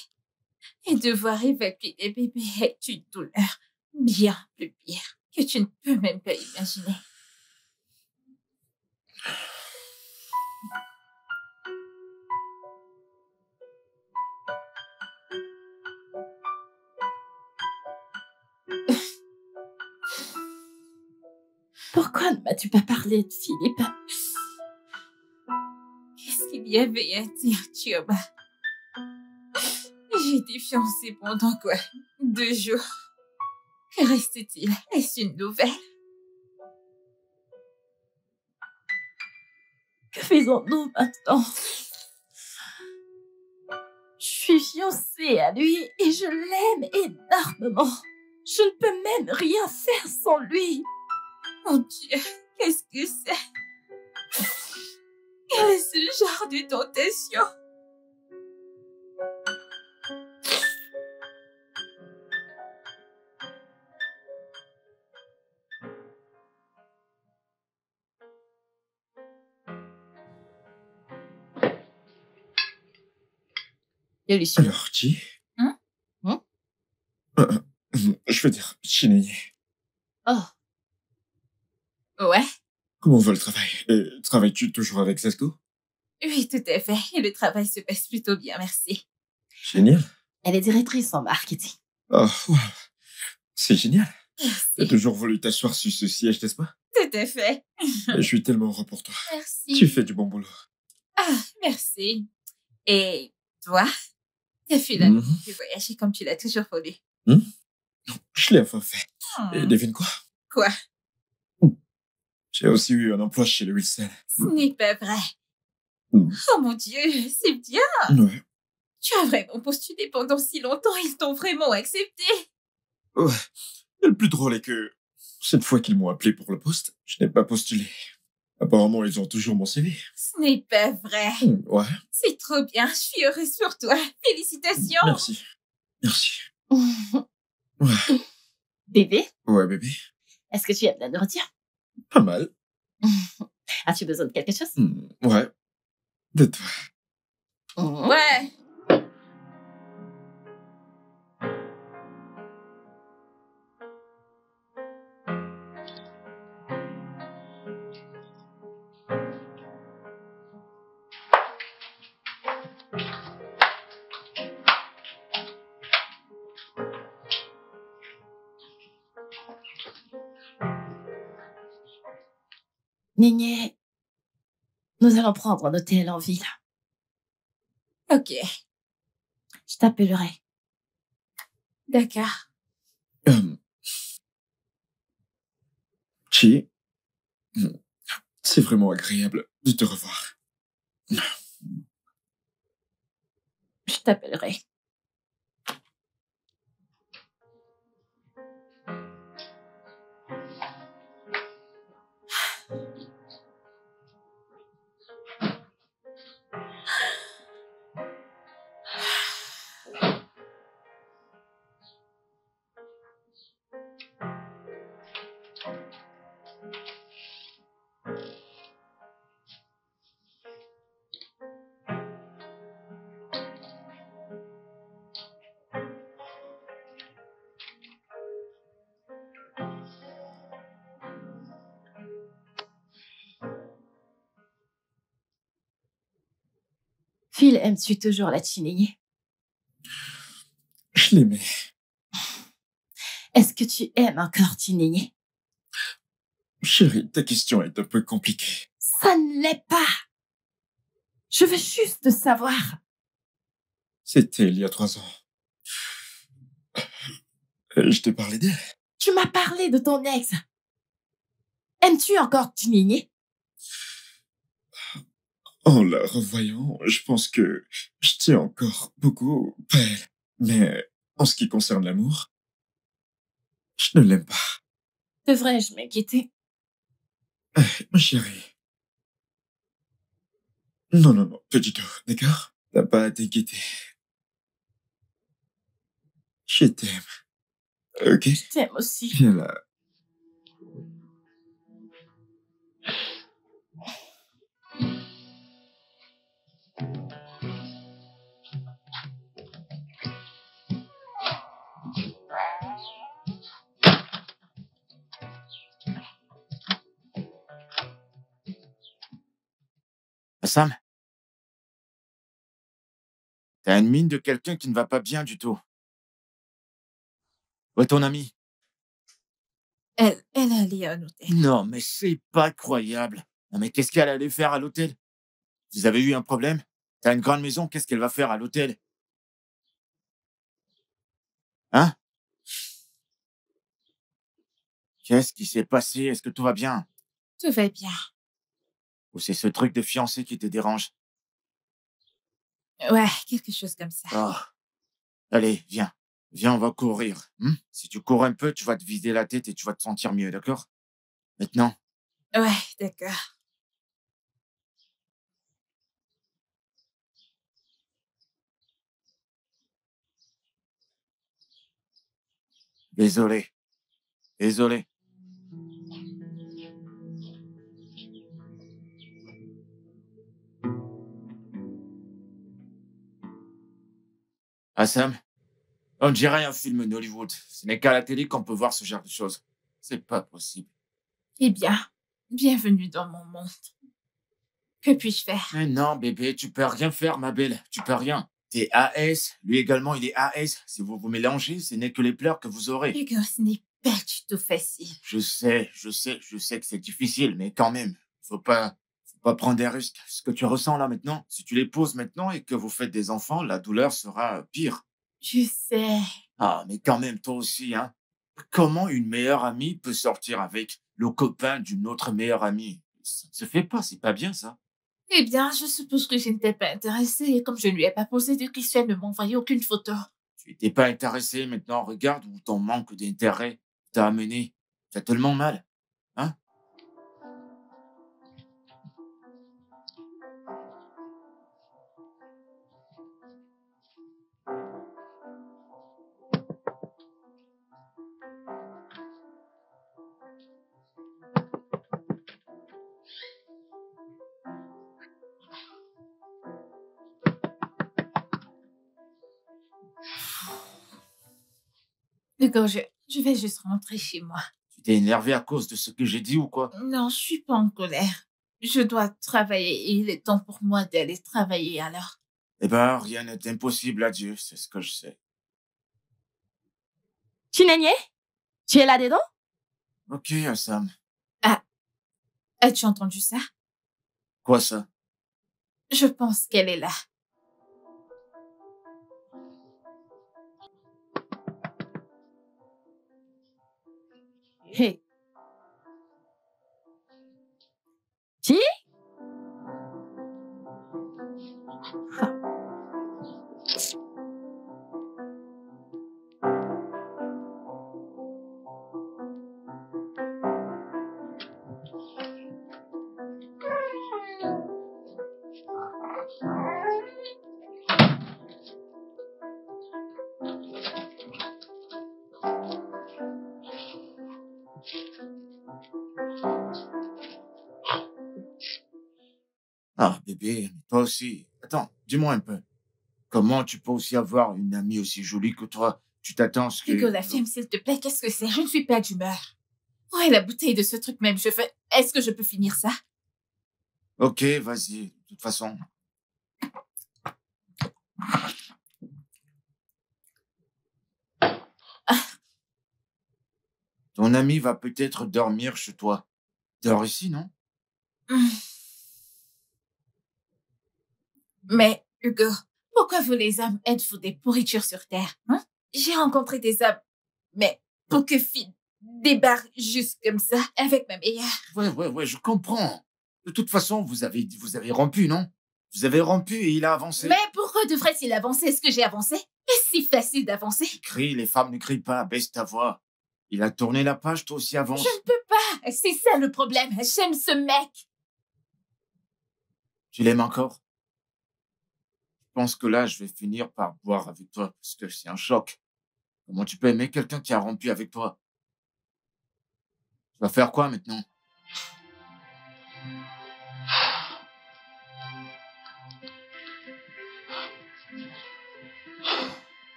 et devoir évacuer des bébés est une douleur bien plus pire que tu ne peux même pas imaginer. Pourquoi ne m'as-tu pas parlé de Philippe? Qu'est-ce qu'il y avait à dire, Chioba? J'ai été fiancée pendant quoi? 2 jours. Que reste-t-il? Est-ce une nouvelle? Que faisons-nous maintenant? Je suis fiancée à lui et je l'aime énormément. Je ne peux même rien faire sans lui. Mon Dieu, qu'est-ce que c'est? Quel est ce genre de tentation? Délicieux. Alors, Chi? Hein? Je veux dire, Chineye. Oh, Ouais, Comment va le travail? Travailles-tu toujours avec Sasco? oui, tout à fait. Et le travail se passe plutôt bien, merci. Génial. elle est directrice en marketing. Oh, wow. C'est génial. T'as Merci. toujours voulu t'asseoir sur ce siège, n'est-ce pas? Tout à fait. Je suis tellement heureux pour toi. Merci. Tu fais du bon boulot. Ah, merci. Et toi? T'as finalement Mhm. pu voyager comme tu l'as toujours voulu. Je l'ai enfin fait. Et Hmm. devine quoi? Quoi? J'ai aussi eu un emploi chez le Wilson. Ce n'est pas vrai. Hmm. Oh mon Dieu, c'est bien. Ouais. Tu as vraiment postulé pendant si longtemps, ils t'ont vraiment accepté. Ouais. Et le plus drôle est que cette fois qu'ils m'ont appelé pour le poste, je n'ai pas postulé. Apparemment, ils ont toujours mon CV. Ce n'est pas vrai. Ouais. C'est trop bien, je suis heureuse pour toi. Félicitations. Merci. Merci. Ouais. Bébé, Ouais, bébé. est-ce que tu aimes la nourriture? Pas mal. As-tu besoin de quelque chose? Ouais. De toi. Ouais. Néné, nous allons prendre un hôtel en ville. Ok, Je t'appellerai. d'accord. Chi, c'est vraiment agréable de te revoir. Je t'appellerai. Phil, aimes-tu toujours la Chineye? Je l'aimais. Est-ce que tu aimes encore Chineye? Chérie, ta question est un peu compliquée. Ça ne l'est pas. Je veux juste savoir. C'était il y a 3 ans. Je t'ai parlé d'elle. Tu m'as parlé de ton ex. Aimes-tu encore Chineye? En la revoyant, je pense que je tiens encore beaucoup à elle. Mais en ce qui concerne l'amour, je ne l'aime pas. Devrais-je m'inquiéter? Ma chérie. Non, non, non, pas du tout, d'accord? T'as pas à t'inquiéter. Je t'aime. Ok? Je t'aime aussi. Viens là. Sam, t'as une mine de quelqu'un qui ne va pas bien du tout. Où est ton ami? Elle allait à un hôtel. Non, mais c'est pas croyable. Non, mais qu'est-ce qu'elle allait faire à l'hôtel? Vous avez eu un problème? T'as une grande maison, qu'est-ce qu'elle va faire à l'hôtel? Hein? Qu'est-ce qui s'est passé? Est-ce que tout va bien? Tout va bien. Ou c'est ce truc de fiancé qui te dérange? Ouais, quelque chose comme ça. Oh. Allez, viens. Viens, on va courir. Si tu cours un peu, tu vas te vider la tête et tu vas te sentir mieux, d'accord? Maintenant, Ouais, d'accord. désolé. Désolé. Ah, Sam, on dirait un film d'Hollywood. Ce n'est qu'à la télé qu'on peut voir ce genre de choses. C'est pas possible. Eh bien, bienvenue dans mon monde. Que puis-je faire? Mais non, bébé, tu peux rien faire, ma belle. Tu peux rien. T'es AS, lui également, il est AS. Si vous vous mélangez, ce n'est que les pleurs que vous aurez. Hugo, ce n'est pas du tout facile. Je sais que c'est difficile, mais quand même, faut pas prendre des risques. Ce que tu ressens là maintenant, si tu les poses maintenant et que vous faites des enfants, la douleur sera pire. Je sais. Ah, mais quand même, toi aussi, hein. Comment une meilleure amie peut sortir avec le copain d'une autre meilleure amie? Ça ne se fait pas, c'est pas bien ça. Eh bien, je suppose que je n'étais pas intéressée et comme je ne lui ai pas posé de questions, elle ne m'a envoyé aucune photo. Tu n'étais pas intéressé, maintenant regarde où ton manque d'intérêt t'a amené. T'as tellement mal, hein? Hugo, je vais juste rentrer chez moi. Tu t'es énervé à cause de ce que j'ai dit ou quoi? Non, je suis pas en colère. Je dois travailler et il est temps pour moi d'aller travailler alors. Eh ben, rien n'est impossible à Dieu, c'est ce que je sais. Chinenye, tu es là-dedans? Ok, Sam. Ah, as-tu entendu ça? Quoi ça? Je pense qu'elle est là. Hey. Chi? Ah, bébé, mais toi aussi. Attends, dis-moi un peu. Comment tu peux aussi avoir une amie aussi jolie que toi? Tu t'attends à ce que... Hugo, la femme, s'il te plaît, qu'est-ce que c'est? Je ne suis pas d'humeur. Ouais, la bouteille de ce truc même, je fais... Est-ce que je peux finir ça? Ok, vas-y. De toute façon, ton ami va peut-être dormir chez toi. Dors ici, non? Mais, Hugo, pourquoi vous les hommes êtes-vous des pourritures sur Terre, hein? J'ai rencontré des hommes, mais pour que Finn débarque juste comme ça avec ma meilleure. Ouais, je comprends. De toute façon, vous avez rompu, non? Vous avez rompu et il a avancé. Mais pourquoi devrait-il avancer? Est-ce que j'ai avancé? Est-ce si facile d'avancer? Crie, les femmes ne crient pas, baisse ta voix. Il a tourné la page, toi aussi avance. Je ne peux pas. C'est ça le problème. J'aime ce mec. Tu l'aimes encore? Je pense que là, je vais finir par boire avec toi, parce que c'est un choc. Comment tu peux aimer quelqu'un qui a rompu avec toi? Tu vas faire quoi maintenant?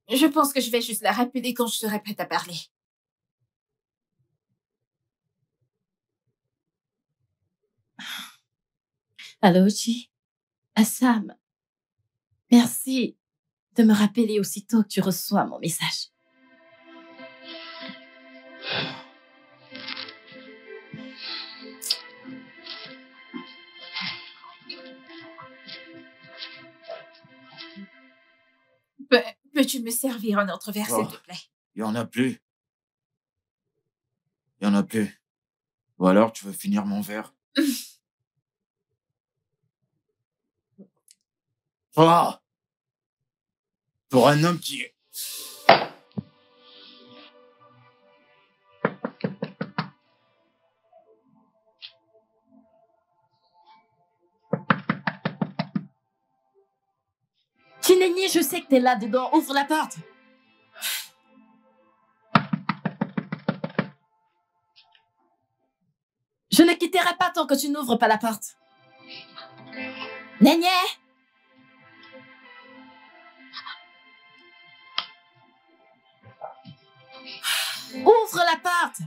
Je pense que je vais juste la rappeler quand je serai prête à parler. Allô, Chi? Ah, Sam. Merci de me rappeler aussitôt que tu reçois mon message. Peux-tu me servir un autre verre, s'il Oh. te plaît? Il y en a plus. Il y en a plus. Ou alors, tu veux finir mon verre? Oh! Pour un homme qui... Chinenye, je sais que t'es là-dedans. Ouvre la porte. Je ne quitterai pas tant que tu n'ouvres pas la porte. Nenye! Ouvre la porte!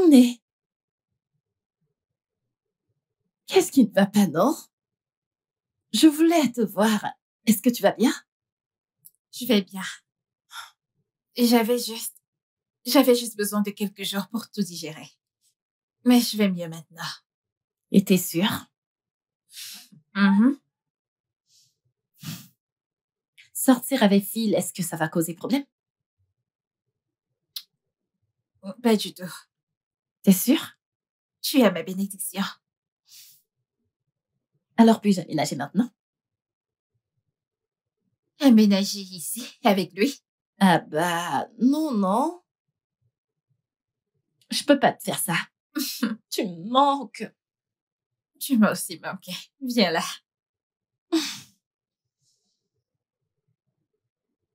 Mais... qu'est-ce qui ne va pas, non? Je voulais te voir. Est-ce que tu vas bien? Je vais bien. Et j'avais juste besoin de quelques jours pour tout digérer. Mais je vais mieux maintenant. Et t'es sûre? Mhm. Sortir avec Phil, est-ce que ça va causer problème? Pas du tout. T'es sûre? Tu as ma bénédiction. Alors puis-je aménager maintenant? Aménager ici, avec lui. Ah bah, non. Je peux pas te faire ça. Tu me manques. Tu m'as aussi manqué. Viens là.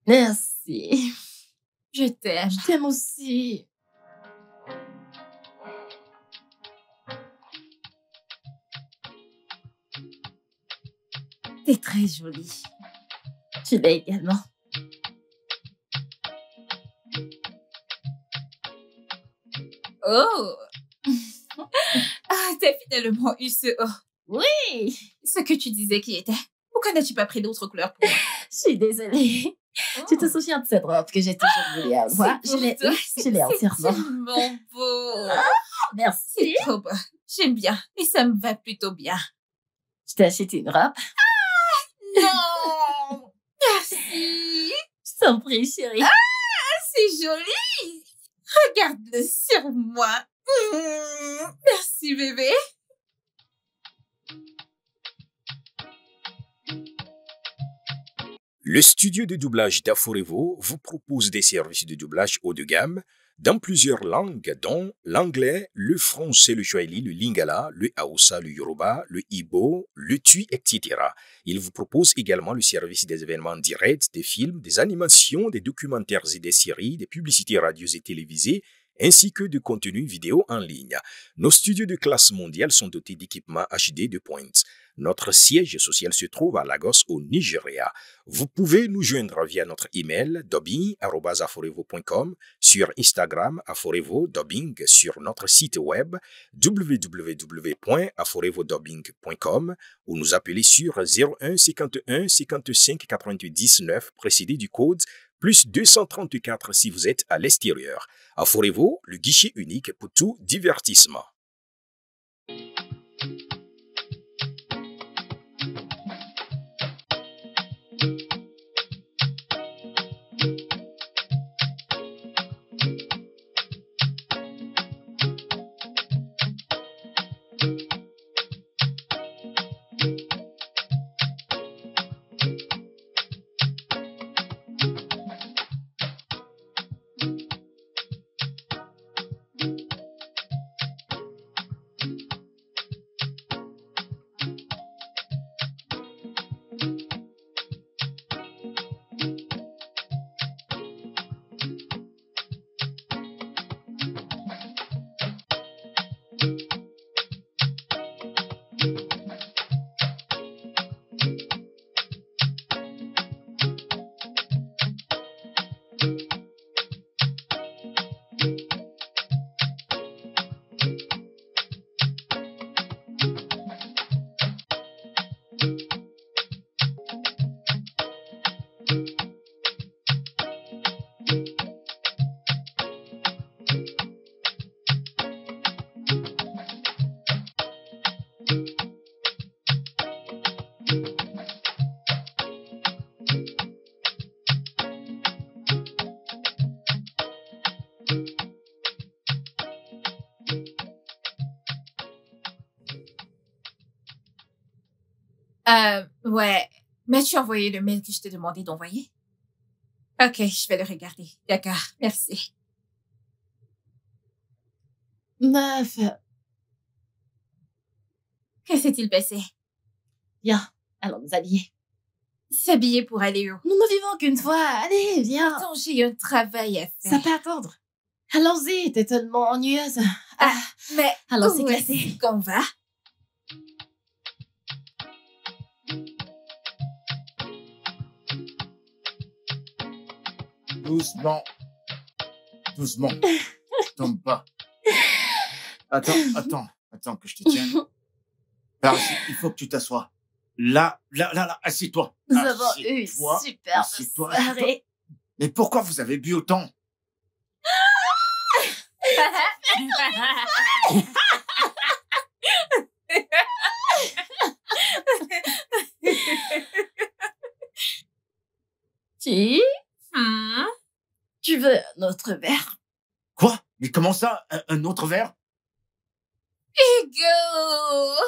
Merci. Je t'aime. Je t'aime aussi. T'es très jolie. Tu l'es également. Oh! Ah, t'as finalement eu ce oh. Oui, Ce que tu disais qui était. Pourquoi n'as-tu pas pris d'autres couleurs pour moi? je suis désolée. Tu te souviens de cette robe que j'ai toujours voulu avoir? C'est pour toi. Je l'ai entièrement. C'est tellement beau. Merci. C'est trop beau. J'aime bien. Et ça me va plutôt bien. Je t'ai acheté une robe. Non! Merci. Je t'en prie, chérie. C'est joli. Regarde-le sur moi. Merci, bébé. Le studio de doublage d'Aforevo vous propose des services de doublage haut de gamme dans plusieurs langues, dont l'anglais, le français, le swahili, le lingala, le hausa, le yoruba, le igbo, le tui, etc. Il vous propose également le service des événements directs, des films, des animations, des documentaires et des séries, des publicités radio et télévisées, ainsi que de contenus vidéo en ligne. Nos studios de classe mondiale sont dotés d'équipements HD de pointe. Notre siège social se trouve à Lagos, au Nigeria. Vous pouvez nous joindre via notre email dubbing@aforevo.com, sur Instagram Aforevo Dubbing, sur notre site web www.aforevodubbing.com ou nous appeler sur 01 51 55 98 9 précédé du code plus 234 si vous êtes à l'extérieur. Aforevo, le guichet unique pour tout divertissement. Ouais. M'as-tu envoyé le mail que je t'ai demandé d'envoyer? Ok, je vais le regarder. D'accord, merci. Meuf, Que s'est-il passé? viens, allons nous habiller. S'habiller pour aller où? Nous ne vivons qu'une fois. Allez, viens. Attends, j'ai un travail à faire. Ça peut attendre. Allons-y, t'es tellement ennuyeuse. Mais Allons-y, où classé. est-ce qu'on va? Doucement. Doucement. Tombe pas. Attends que je te tienne. Par ici, il faut que tu t'assoies. Là, assieds-toi. Nous avons eu une Assieds-toi. superbe Assieds-toi. soirée. Mais pourquoi vous avez bu autant? Qui? Hmm? Tu veux un autre verre? Quoi? Mais comment ça? Un autre verre? Hugo!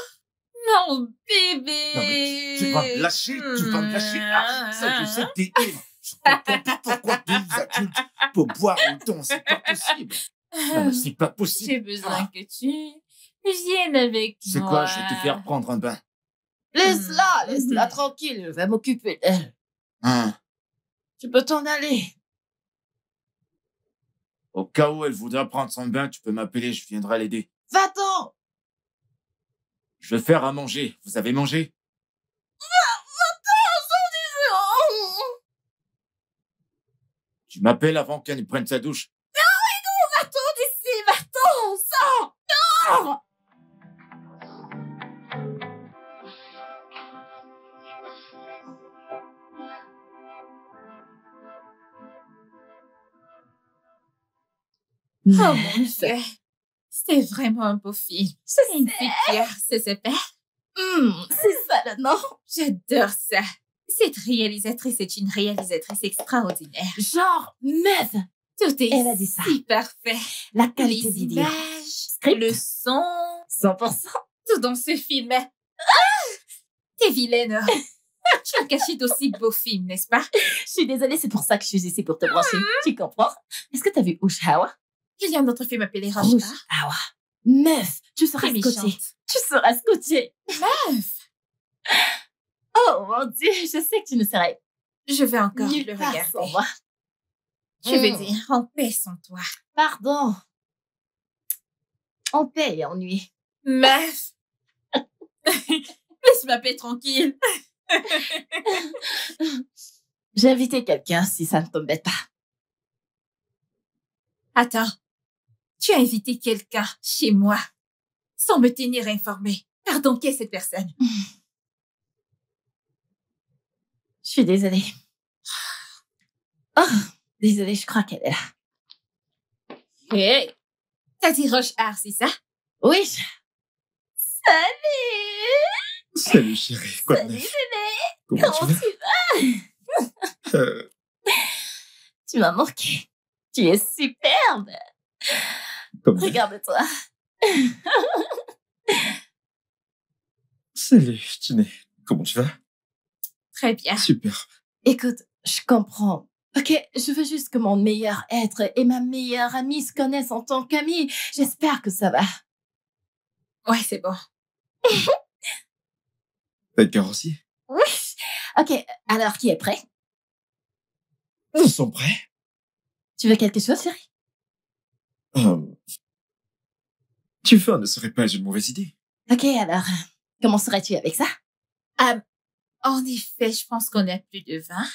Mon bébé! Non, mais tu vas me lâcher, tu vas me lâcher. Ah, ça, je sais que t'es ivre. Je comprends pas pourquoi deux adultes pour boire autant, c'est pas possible. Non, mais c'est pas J'ai possible. besoin que tu viennes avec C'est moi. quoi? Je vais te faire prendre un bain. Laisse-la tranquille, je vais m'occuper d'elle. Hein? Tu peux t'en aller. Au cas où elle voudra prendre son bain, tu peux m'appeler, je viendrai l'aider. Va-t'en! Je vais faire à manger. Vous avez mangé? Tu m'appelles avant qu'elle ne prenne sa douche. Va-t'en d'ici! Va-t'en! Sors! Non! Oh mon Dieu. C'était vraiment un beau film. C'est une fille fière, c'est super. C'est ça le nom. J'adore ça. Cette réalisatrice est une réalisatrice extraordinaire. Genre, meuf, Tout est Elle a dit ça. si parfait. la Les qualité vidéo. images, Script. le son, 100%. tout dans ce film. T'es vilaine. Tu as caché d'aussi beaux films, n'est-ce pas? Je suis désolée, c'est pour ça que je suis ici pour te brancher. Tu comprends? Est-ce que t'as vu Ushawa? Il y a un autre film appelé Roche. Ushawa. Meuf, tu seras Très scotché. méchante. Tu seras scotché. Meuf, Oh mon Dieu, je sais que tu ne serais je vais encore nulle le part regarder. sans moi. Je veux dire, en paix sans toi. Pardon. En paix et ennui. Meuf, laisse ma paix tranquille. J'ai invité quelqu'un si ça ne t'embête pas. Attends, tu as invité quelqu'un chez moi sans me tenir informée. Pardon, qui est cette personne? Je suis désolée. Oh, désolée, je crois qu'elle est là. Hey, t'as dit Roche Art, c'est ça? Oui. Salut! Salut chérie, quoi de Salut neuf? bébé! Comment Comment tu tu vas? vas? Tu m'as manqué. Tu es superbe. Comme neuf. Regarde-toi. Salut, Tiné. Comment tu vas? Très bien. Super. Écoute, je comprends. Ok, je veux juste que mon meilleur être et ma meilleure amie se connaissent en tant qu'amis. J'espère que ça va. Ouais, c'est bon. Edgar aussi? Oui. Ok, alors qui est prêt? Ils sont prêts? Tu veux quelque chose, chérie? Tu fais ne serait pas une mauvaise idée. Ok, alors, comment serais-tu avec ça? En effet, je pense qu'on a plus de vin.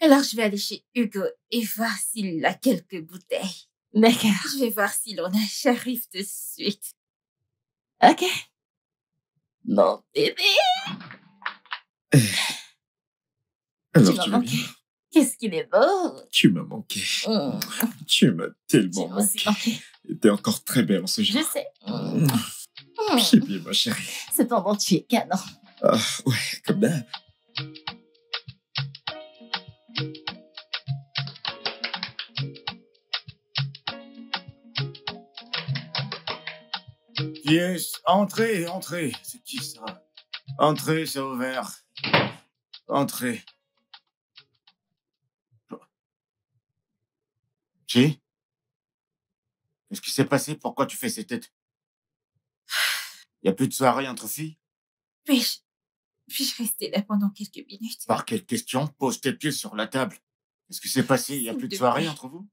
Alors, je vais aller chez Hugo et voir s'il a quelques bouteilles. D'accord. Je vais voir s'il en a. J'arrive de suite. Ok. Mon bébé. Alors, Tu m'as tu vas manqué. bien? Qu'est-ce qu'il est beau. Tu m'as manqué. Mmh. Tu m'as Tu tellement m'as aussi manqué. manqué. Et t'es encore très belle en ce Je jour. sais. J'ai bien, ma chérie. Cependant, tu es canon. Ah, ouais, comme d'hab. Yes, entrez, entrez. C'est qui ça? Entrez, c'est ouvert. Entrez. Chi? Qu'est-ce qui s'est passé? Pourquoi tu fais ces têtes? Y a plus de soirée entre filles? Puis-je rester là pendant quelques minutes? Par quelle question? Pose tes pieds sur la table. Qu'est-ce qui s'est passé? Y a plus de soirée entre vous?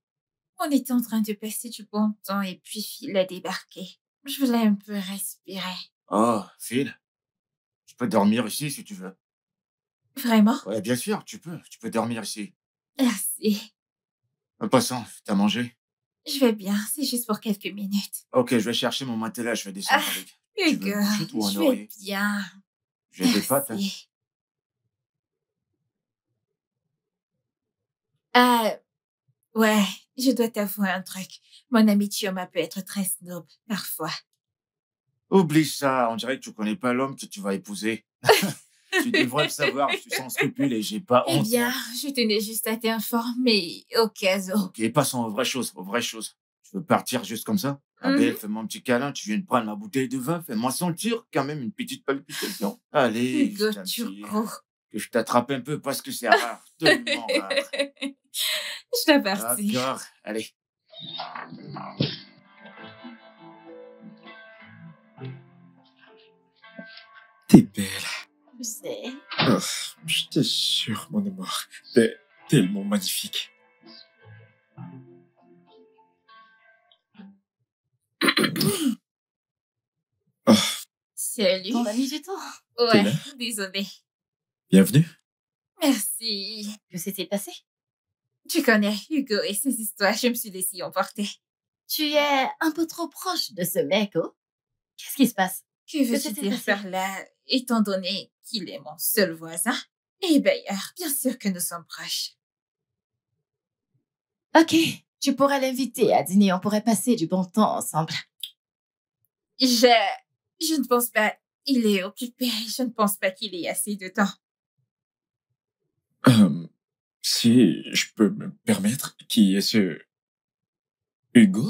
On était en train de passer du bon temps et puis Phil a débarqué. Je voulais un peu respirer. Oh, Phil. Tu peux dormir ici si tu veux. Vraiment? Ouais, bien sûr, tu peux. Tu peux dormir ici. Merci. En passant, t'as mangé? Je vais bien, c'est juste pour quelques minutes. Ok, je vais chercher mon matelas, je vais descendre Ah, avec. Tu veux Hugo, une couchette ou un je vais oreiller? bien. J'ai des pâtes. Hein. Merci. Ah, ouais, je dois t'avouer un truc. Mon ami Chioma peut être très snob, parfois. Oublie ça, on dirait que tu connais pas l'homme que tu vas épouser. Tu devrais le savoir, je suis sans scrupules et j'ai pas Eh honte. bien, moi. je tenais juste à t'informer au cas où. Ok, passons aux vraies choses, aux vraies choses. Tu veux partir juste comme ça? Ah belle, fais-moi un petit câlin, tu viens de prendre ma bouteille de vin, fais-moi sentir quand même une petite palpitation. Allez, Hugo juste un petit- Turco. que je t'attrape un peu parce que c'est rare, tellement rare. Je dois partir. D'accord, allez. T'es belle. Je sais. Oh, je t'assure, mon amour. T'es tellement magnifique. Oh, Salut. Ton ami du temps. t'es Ouais, là? désolée. Bienvenue. Merci. Que s'est-il passé? Tu connais Hugo et ses histoires, je me suis laissée emporter. Tu es un peu trop proche de ce mec, oh? Qu'est-ce qui se passe? Que veux-tu s'est-il dire passé? par là, étant donné qu'il est mon seul voisin? Et d'ailleurs, bien sûr que nous sommes proches. Ok, tu pourrais l'inviter à dîner, on pourrait passer du bon temps ensemble. Je ne pense pas. Il est occupé. Je ne pense pas qu'il ait assez de temps. Si je peux me permettre, qui est ce Hugo?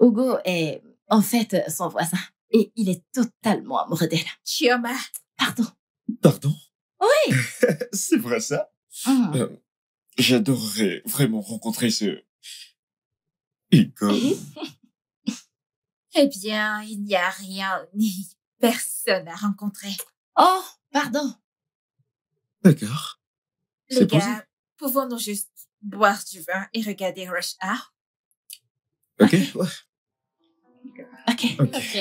Hugo est en fait son voisin et il est totalement amoureux d'elle. Chioma, Pardon. Pardon? Oui. C'est vrai ça? Hum. J'adorerais vraiment rencontrer ce Hugo. eh bien, il n'y a rien ni personne à rencontrer. Oh, pardon. D'accord. Les C'est posé. gars, pouvons-nous juste boire du vin et regarder Rush Hour? Ok, ouais. Ok. Ok. Ok.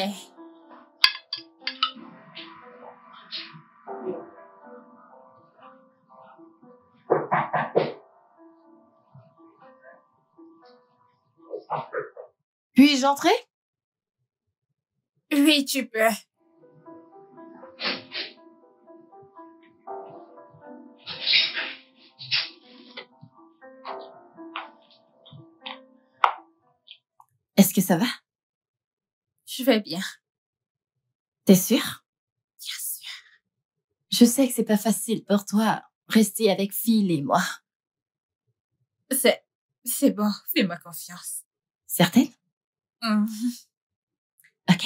Puis-je entrer? Oui, tu peux. Est-ce que ça va? Je vais bien. T'es sûr? Bien sûr. Je sais que c'est pas facile pour toi, rester avec Phil et moi. C'est bon. Fais-moi confiance. Certaine? Mhm. Ok.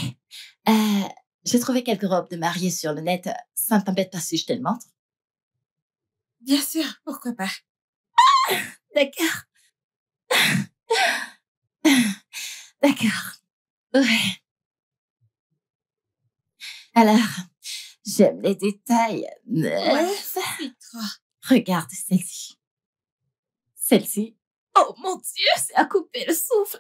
J'ai trouvé quelques robes de mariée sur le net. Ça ne t'embête pas si je te le montre? Bien sûr. Pourquoi pas? D'accord. D'accord. Ouais. Alors, j'aime les détails. Ouais, c'est trop. Regarde celle-ci. Celle-ci. Oh mon Dieu, c'est à couper le souffle.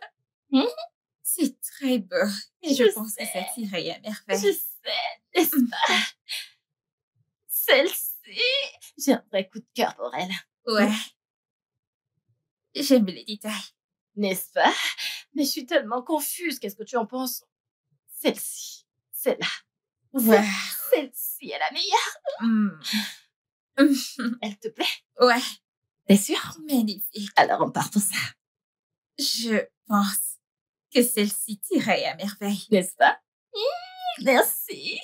C'est très beau. Et je Je pense que sais. ça t'irait à Je merveille. sais, n'est-ce pas? Celle-ci. J'ai un vrai coup de cœur pour elle. Ouais. J'aime les détails. N'est-ce pas? Mais je suis tellement confuse. Qu'est-ce que tu en penses? Celle-ci. Celle-là. Ouais. Celle-ci est la meilleure. Hmm. Elle te plaît? Ouais. T'es sûre? Magnifique. Alors on part pour ça. Je pense que celle-ci t'irait à merveille. N'est-ce pas? Merci.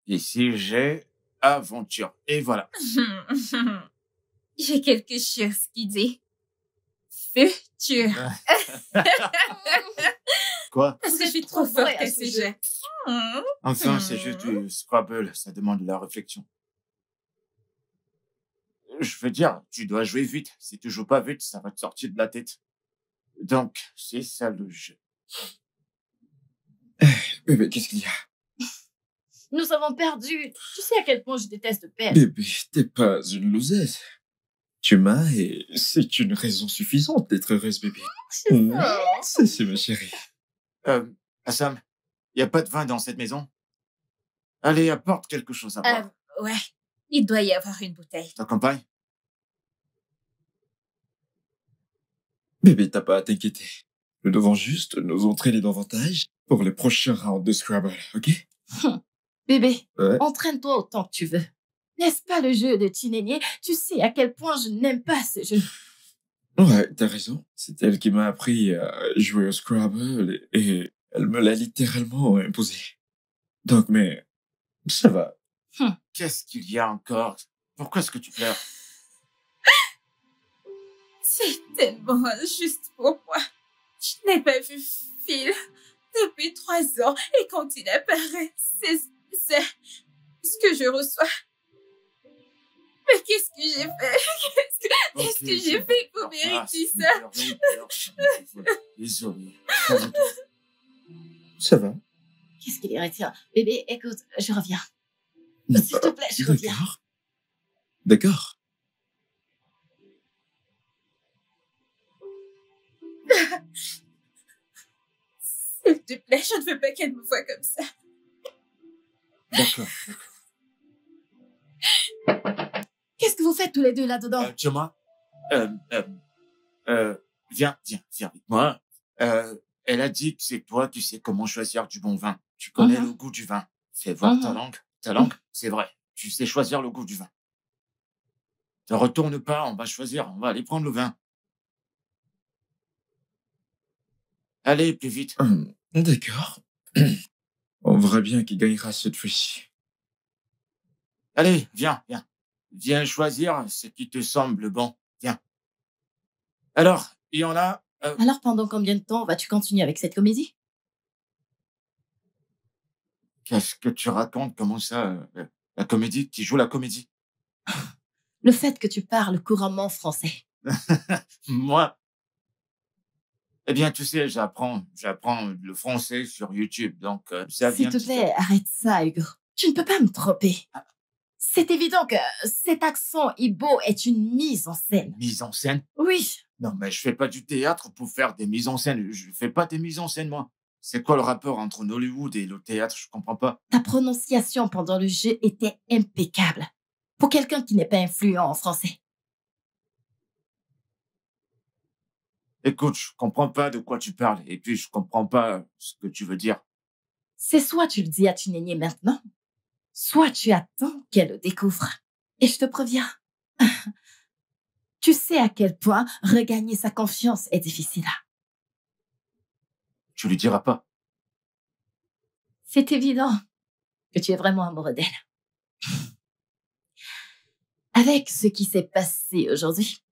Ici, j'ai aventure. Et voilà. J'ai quelque chose qui dit futur. Quoi? Parce que je suis êtes trop trop vrai forte à à ce ce jeu. jeu. Hmm. Enfin, c'est juste du Scrabble. Ça demande de la réflexion. Je veux dire, tu dois jouer vite. Si tu joues pas vite, ça va te sortir de la tête. Donc, c'est ça le jeu. Bébé, qu'est-ce qu'il y a? Nous avons perdu. Tu sais à quel point je déteste perdre. Bébé, t'es pas une loseuse. Tu m'as et c'est une raison suffisante d'être heureuse, bébé. C'est ma chérie. Assam, y a pas de vin dans cette maison? Allez, apporte quelque chose à boire. Ouais. Il doit y avoir une bouteille. Je t'accompagne? Bébé, t'as pas à t'inquiéter. Nous devons juste nous entraîner davantage pour les prochains rounds de Scrabble, ok? Bébé, Ouais. entraîne-toi autant que tu veux. N'est-ce pas le jeu de Tinénier? Tu sais à quel point je n'aime pas ce jeu. Ouais, t'as raison. C'est elle qui m'a appris à jouer au Scrabble et elle me l'a littéralement imposé. Donc, mais ça va. Qu'est-ce qu'il y a encore? Pourquoi est-ce que tu pleures? C'est tellement injuste pour moi. Je n'ai pas vu Phil depuis 3 ans et quand il apparaît, c'est ce que je reçois. Mais qu'est-ce que j'ai fait? Qu'est-ce que j'ai fait pour mériter ça? Désolé. Ça va. Qu'est-ce qu'il y retient? Bébé, écoute, je reviens. S'il te plaît, je reviens. D'accord. D'accord. S'il te plaît, je ne veux pas qu'elle me voie comme ça. D'accord. Qu'est-ce que vous faites tous les deux là-dedans? Thomas, viens avec moi. Elle a dit que c'est toi qui sais comment choisir du bon vin. Tu connais le goût du vin. Fais voir ta langue. Ta langue, c'est vrai. Tu sais choisir le goût du vin. Te retourne pas, on va choisir. On va aller prendre le vin. Allez, plus vite. D'accord. On verra bien qui gagnera cette fois-ci. Allez, viens. Viens choisir ce qui te semble bon. Viens. Alors, il y en a... Alors, pendant combien de temps vas-tu continuer avec cette comédie? Qu'est-ce que tu racontes? Comment ça? La comédie? Qui joue la comédie? Le fait que tu parles couramment français. Moi? Eh bien, tu sais, j'apprends le français sur YouTube, donc ça S'il vient te petit à plaît, arrête ça, Hugo. Tu ne peux pas me tromper. C'est évident que cet accent Igbo est une mise en scène. Mise en scène? Oui, Non, mais je fais pas du théâtre pour faire des mises en scène. Je fais pas des mises en scène, moi. C'est quoi le rapport entre Hollywood et le théâtre? Je comprends pas. ta prononciation pendant le jeu était impeccable. Pour quelqu'un qui n'est pas influent en français. Écoute, je comprends pas de quoi tu parles. Et puis, je comprends pas ce que tu veux dire. C'est soit tu le dis à Tunénier maintenant, soit tu attends qu'elle le découvre. Et je te préviens, tu sais à quel point regagner sa confiance est difficile. Tu lui diras pas. C'est évident que tu es vraiment amoureux d'elle. Avec ce qui s'est passé aujourd'hui,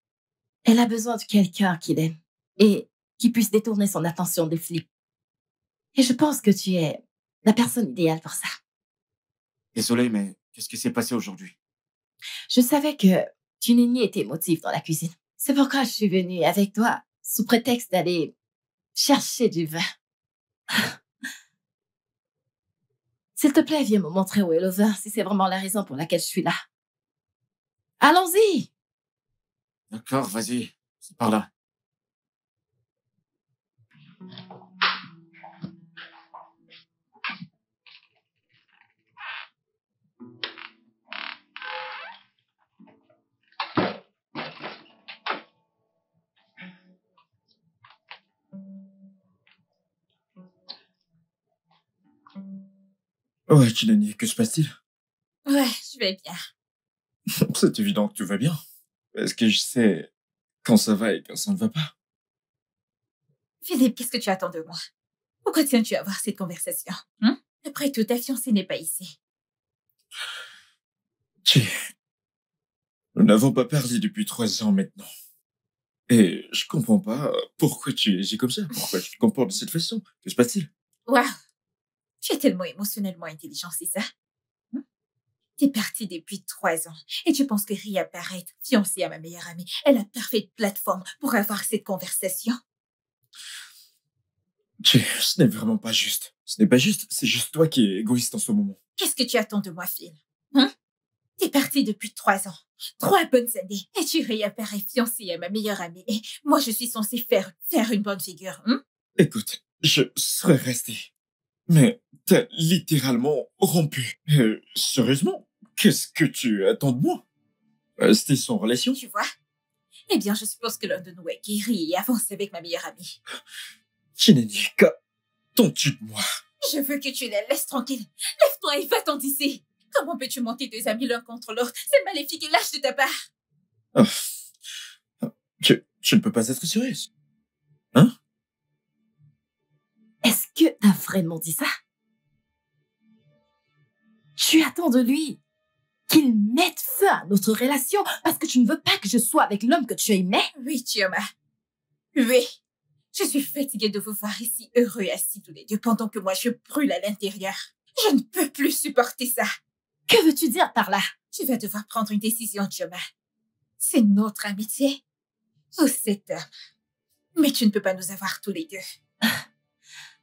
elle a besoin de quelqu'un qui l'aime et qui puisse détourner son attention des flics. Et je pense que tu es la personne idéale pour ça. Désolé, mais qu'est-ce qui s'est passé aujourd'hui? Je savais que Tunénier était émotif dans la cuisine. C'est pourquoi je suis venue avec toi sous prétexte d'aller chercher du vin. S'il te plaît, viens me montrer où est le vin si c'est vraiment la raison pour laquelle je suis là. Allons-y! D'accord, vas-y. C'est par là. Ouais, Chinani, que se passe-t-il? Ouais, je vais bien. C'est évident que tout va bien. Est-ce que je sais quand ça va et quand ça ne va pas? Philippe, qu'est-ce que tu attends de moi? Pourquoi tiens-tu à avoir cette conversation? Après tout, ta fiancée n'est pas ici. Chi, nous n'avons pas parlé depuis 3 ans maintenant. Et je comprends pas pourquoi tu agis comme ça. Pourquoi tu te comportes de cette façon? Que se passe-t-il? Waouh! Tu es tellement émotionnellement intelligent, c'est ça? T'es parti depuis 3 ans et tu penses que Ria Barrett, fiancée à ma meilleure amie, est la parfaite plateforme pour avoir cette conversation? Chi, ce n'est vraiment pas juste. Ce n'est pas juste, c'est juste toi qui es égoïste en ce moment. Qu'est-ce que tu attends de moi, Phil? T'es parti depuis 3 ans. 3 bonnes années. Et tu Ria Barrett, fiancée à ma meilleure amie. Et moi, je suis censée faire une bonne figure. Écoute, je serais resté. Mais t'as littéralement rompu. Sérieusement, qu'est-ce que tu attends de moi? C'était sans relation? Tu vois? Eh bien, je suppose que l'un de nous est guéri et avance avec ma meilleure amie. Chinani, qu'attends-tu de moi? Je veux que tu les laisses tranquilles. Lève-toi et va-t'en d'ici. Comment peux-tu monter 2 amis l'un contre l'autre? C'est maléfique et lâche de ta part. Oh. Tu ne peux pas être sérieuse. Hein? Est-ce que t'as vraiment dit ça? Tu attends de lui qu'il mette feu à notre relation parce que tu ne veux pas que je sois avec l'homme que tu aimais? Oui, Chioma. Oui. Je suis fatiguée de vous voir ici heureux assis tous les deux pendant que moi je brûle à l'intérieur. Je ne peux plus supporter ça. Que veux-tu dire par là? Tu vas devoir prendre une décision, Chioma. C'est notre amitié ou cet homme. Mais tu ne peux pas nous avoir tous les deux.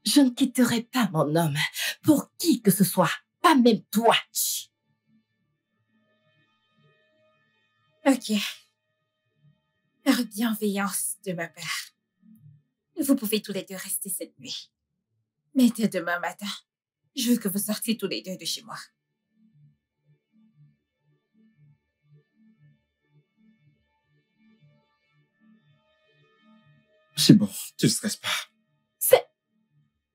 Je ne quitterai pas mon homme pour qui que ce soit, pas même toi. Ok. Par bienveillance de ma part. Vous pouvez tous les deux rester cette nuit. Mais dès demain matin, je veux que vous sortiez tous les deux de chez moi. C'est bon, tu ne stresses pas.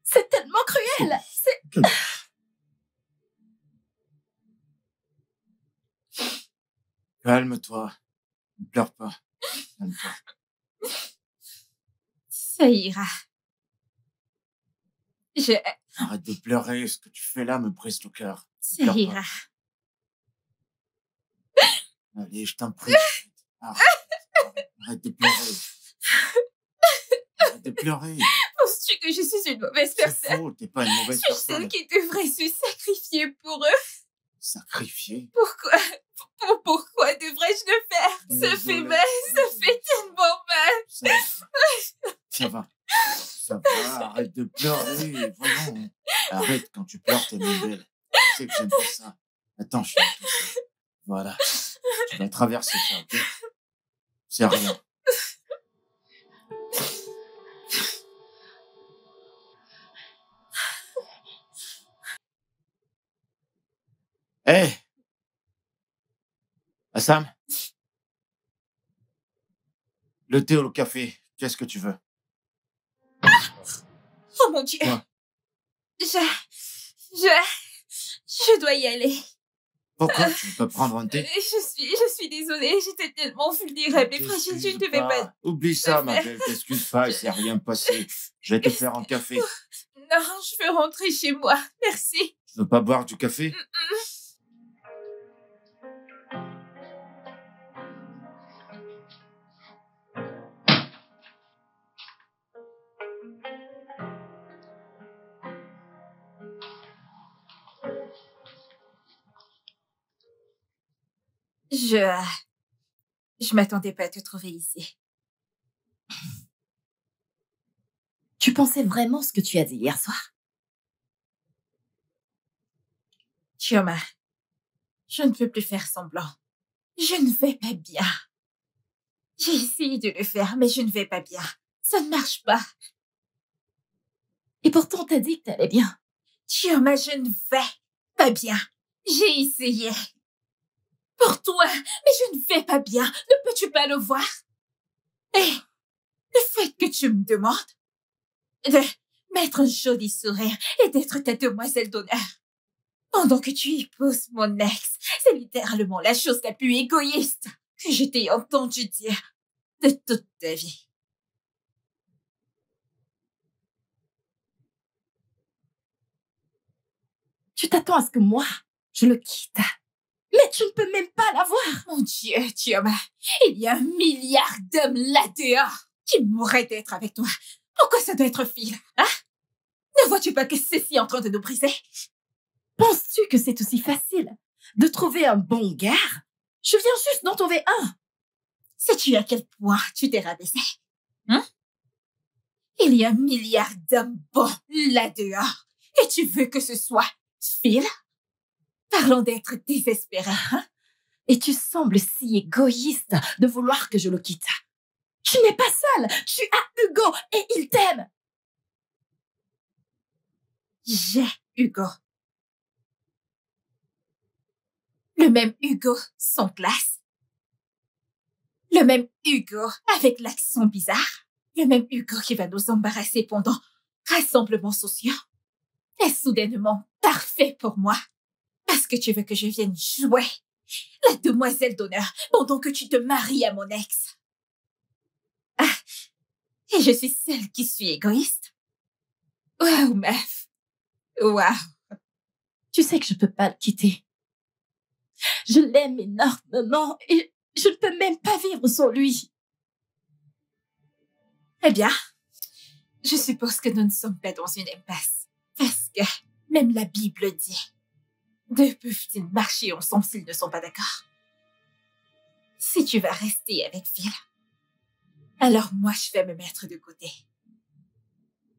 C'est tellement cruel. Calme. Calme-toi. Ne pleure pas. Calme-toi. Ça ira. Arrête de pleurer. Ce que tu fais là me brise le cœur. Ça Pleure pas. ira. Allez, je t'en prie. Arrête de pleurer. Arrête de pleurer. Penses-tu que je suis une mauvaise C'est personne? faux, t'es pas une mauvaise Je suis personne. celle qui devrait se sacrifier pour eux. Sacrifié. Pourquoi? Pourquoi devrais-je le faire? Ça fait Désolé. mal, ça fait tellement mal. Ça va. Ça va, arrête de pleurer. Voyons. Arrête, quand tu pleures, t'es moins belle. Tu sais que j'aime pas ça. Attends, je suis là, tout seul. Voilà. Tu vas traverser ça, ok? C'est rien. Hé! Assam? Le thé ou le café? Qu'est-ce que tu veux? Oh mon Dieu. Quoi? Je dois y aller. Pourquoi tu peux prendre un thé? Je suis désolée, j'étais tellement vulnérable et fragile, je ne devais pas. Oublie ça, ma belle, t'excuse pas, il s'est rien passé. Je vais te faire un café. Non, je veux rentrer chez moi. Merci. Tu veux pas boire du café? Je m'attendais pas à te trouver ici. Tu pensais vraiment ce que tu as dit hier soir? Chioma, je ne peux plus faire semblant. Je ne vais pas bien. J'ai essayé de le faire, mais je ne vais pas bien. Ça ne marche pas. Et pourtant, t'as dit que t'allais bien. Chioma, je ne vais pas bien. J'ai essayé. Pour toi, mais je ne vais pas bien. Ne peux-tu pas le voir? Et le fait que tu me demandes de mettre un joli sourire et d'être ta demoiselle d'honneur, pendant que tu épouses mon ex. C'est littéralement la chose la plus égoïste que je t'ai entendu dire de toute ta vie. Tu t'attends à ce que moi, je le quitte. Mais tu ne peux même pas l'avoir. Mon Dieu, Thioma, il y a 1 milliard d'hommes là dehors qui mourraient d'être avec toi. Pourquoi ça doit être Phil, hein? Ne vois-tu pas que ceci est en train de nous briser? Penses-tu que c'est aussi facile de trouver un bon gars? Je viens juste d'en trouver un. Sais-tu à quel point tu t'es rabaissé? Hein? Il y a 1 milliard d'hommes bons là dehors. Et tu veux que ce soit Phil? Parlons d'être désespéré, hein? Et tu sembles si égoïste de vouloir que je le quitte. Tu n'es pas seule. Tu as Hugo et il t'aime. J'ai Hugo. Le même Hugo sans classe. Le même Hugo avec l'accent bizarre. Le même Hugo qui va nous embarrasser pendant rassemblements sociaux. Est soudainement parfait pour moi. Parce que tu veux que je vienne jouer la demoiselle d'honneur pendant que tu te maries à mon ex. Ah, et je suis celle qui suis égoïste. Waouh, meuf. Waouh. Tu sais que je peux pas le quitter. Je l'aime énormément et je ne peux même pas vivre sans lui. Eh bien, je suppose que nous ne sommes pas dans une impasse. Parce que même la Bible dit, deux peuvent-ils marcher ensemble s'ils ne sont pas d'accord? Si tu vas rester avec Phil, alors moi je vais me mettre de côté.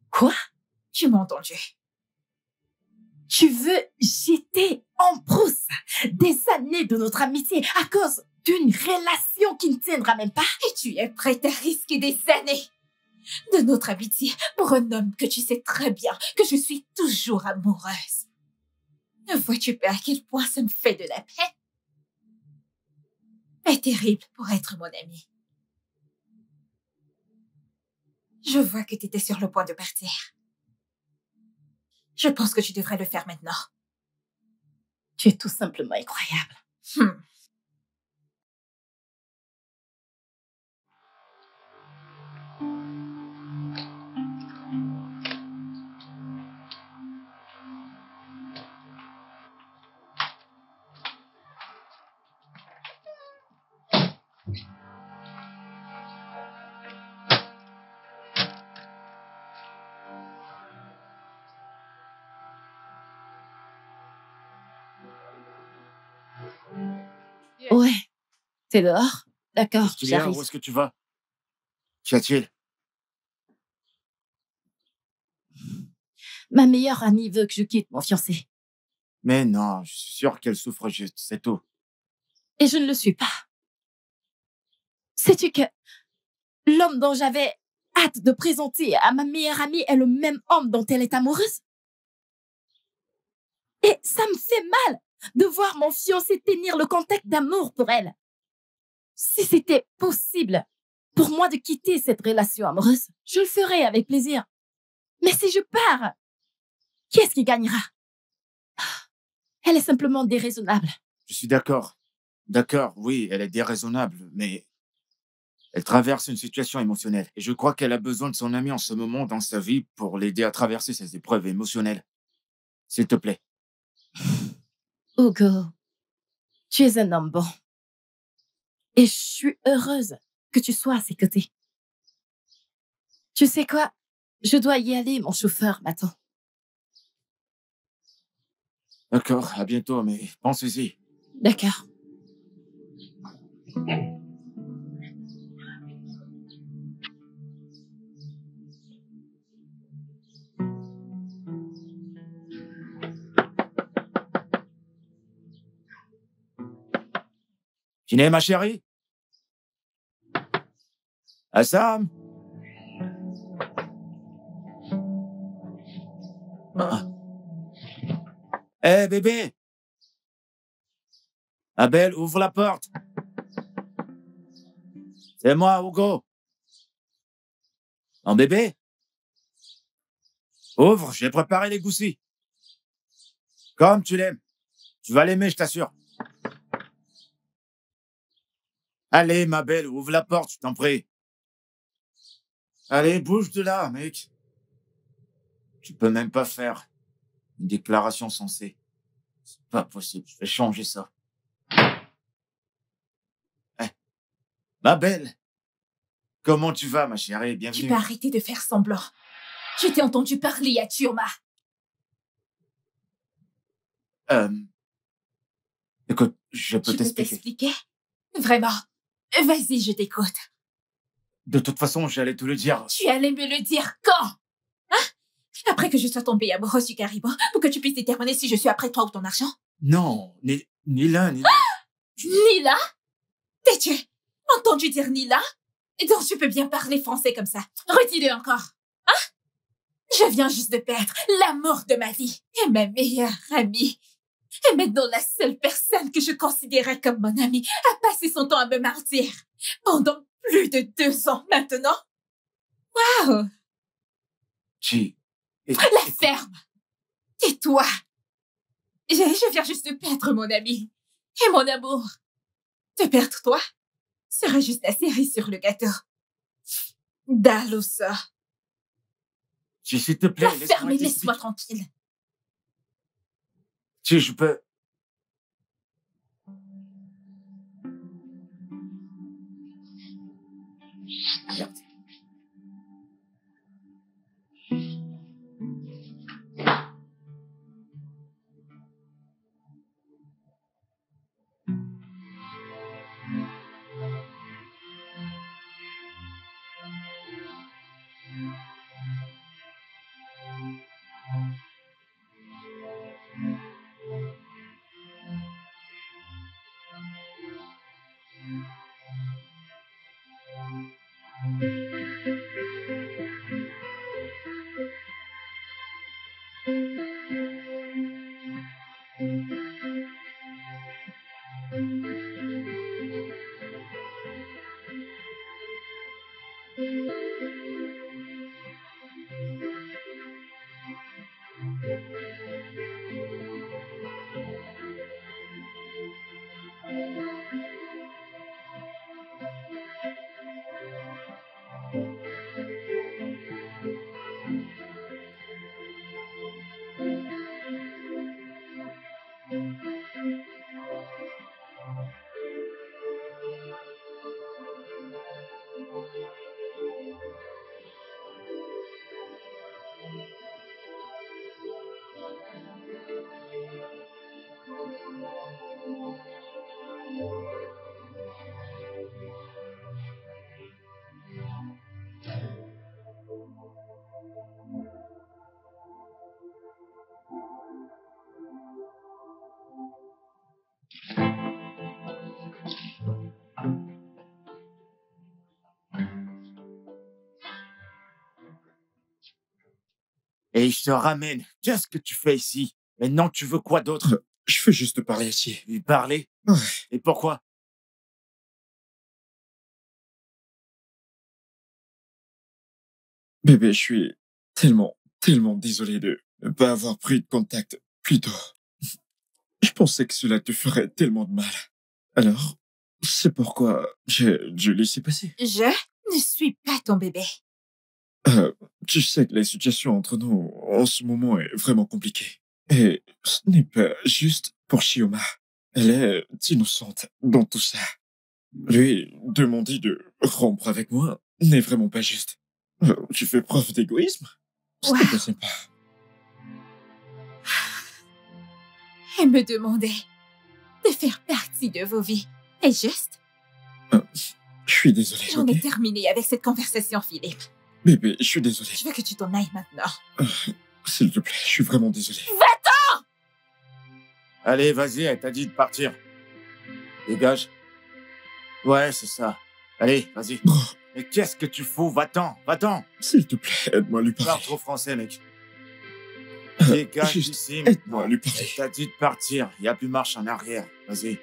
Quoi? Tu m'as entendu? Tu veux jeter en brousse des années de notre amitié à cause d'une relation qui ne tiendra même pas? Et tu es prête à risquer des années de notre amitié pour un homme que tu sais très bien que je suis toujours amoureuse. Ne vois-tu pas à quel point ça me fait de la peine? Est terrible pour être mon ami. Je vois que tu étais sur le point de partir. Je pense que tu devrais le faire maintenant. Tu es tout simplement incroyable. Ouais. T'es dehors? D'accord, Qu'est-ce qu'il y a? j'arrive. Où est-ce que tu vas? Qu'y a-t-il? Ma meilleure amie veut que je quitte mon fiancé. Mais non, je suis sûr qu'elle souffre juste, c'est tout. Et je ne le suis pas. Sais-tu que l'homme dont j'avais hâte de présenter à ma meilleure amie est le même homme dont elle est amoureuse? Et ça me fait mal de voir mon fiancé tenir le contact d'amour pour elle. Si c'était possible pour moi de quitter cette relation amoureuse, je le ferais avec plaisir. Mais si je pars, qui est-ce qui gagnera? Elle est simplement déraisonnable. Je suis d'accord. D'accord, oui, elle est déraisonnable, mais elle traverse une situation émotionnelle. Et je crois qu'elle a besoin de son ami en ce moment dans sa vie pour l'aider à traverser ces épreuves émotionnelles. S'il te plaît. Hugo, tu es un homme bon. Et je suis heureuse que tu sois à ses côtés. Tu sais quoi? Je dois y aller, mon chauffeur m'attend. D'accord, à bientôt, mais pensez-y. D'accord. Kiné, ma chérie? Assam? Hé, bébé! Abel, ouvre la porte. C'est moi, Hugo. En bébé? Ouvre, j'ai préparé les goussis. Comme tu l'aimes. Tu vas l'aimer, je t'assure. Allez, ma belle, ouvre la porte, je t'en prie. Allez, bouge de là, mec. Tu peux même pas faire une déclaration sensée. C'est pas possible, je vais changer ça. Eh, ma belle, comment tu vas, ma chérie? Tu Bienvenue. peux arrêter de faire semblant. Je t'ai entendu parler à Chioma. Écoute, je peux Tu peux t'expliquer. t'expliquer? Vraiment? Vas-y, je t'écoute. De toute façon, j'allais te le dire. Tu allais me le dire quand? Hein? Après que je sois tombée amoureuse du Caribou, pour que tu puisses déterminer si je suis après toi ou ton argent? Non, ni l'un, ni l'autre. Nila? T'es-tu entendu dire Nila? Donc tu peux bien parler français comme ça. Redis-le encore. Hein? Je viens juste de perdre l'amour de ma vie et ma meilleure amie. Et maintenant, la seule personne que je considérais comme mon amie a passé son temps à me mentir. Pendant plus de 2 ans maintenant. Waouh! La ferme! Et toi? Je viens juste de perdre mon ami. Et mon amour. Te perdre toi serait juste la cerise sur le gâteau. Dalousa. S'il te plaît, La ferme et laisse-moi tranquille. Je peux... Merde. Et je te ramène. Qu'est-ce que tu fais ici? Maintenant, tu veux quoi d'autre? Je veux juste te parler ici. Lui parler? Ouais. Et pourquoi? Bébé, je suis tellement désolé de ne pas avoir pris de contact plus tôt. Je pensais que cela te ferait tellement de mal. Alors, c'est pourquoi j'ai dû laisser passer. Je ne suis pas ton bébé. Tu sais que la situation entre nous en ce moment est vraiment compliquée. Et ce n'est pas juste pour Chioma. Elle est innocente dans tout ça. Lui demander de rompre avec moi n'est vraiment pas juste. Tu fais preuve d'égoïsme? Ce n'est pas sympa. Et me demander de faire partie de vos vies est juste. Je suis désolé. J'en ai Ok? terminé avec cette conversation, Philippe. Bébé, je suis désolé. Je veux que tu t'en ailles maintenant. S'il te plaît, je suis vraiment désolé. Allez, vas-y, elle t'a dit de partir. Dégage. Ouais, c'est ça. Allez, vas-y. Oh, Mais qu'est-ce que tu fous? Va-t'en, va-t'en. s'il te plaît, aide-moi à lui Parle parler. trop français, mec. Dégage Juste d'ici. aide-moi à maintenant. lui parler. Elle t'a dit de partir. Il n'y a plus marche en arrière. Vas-y.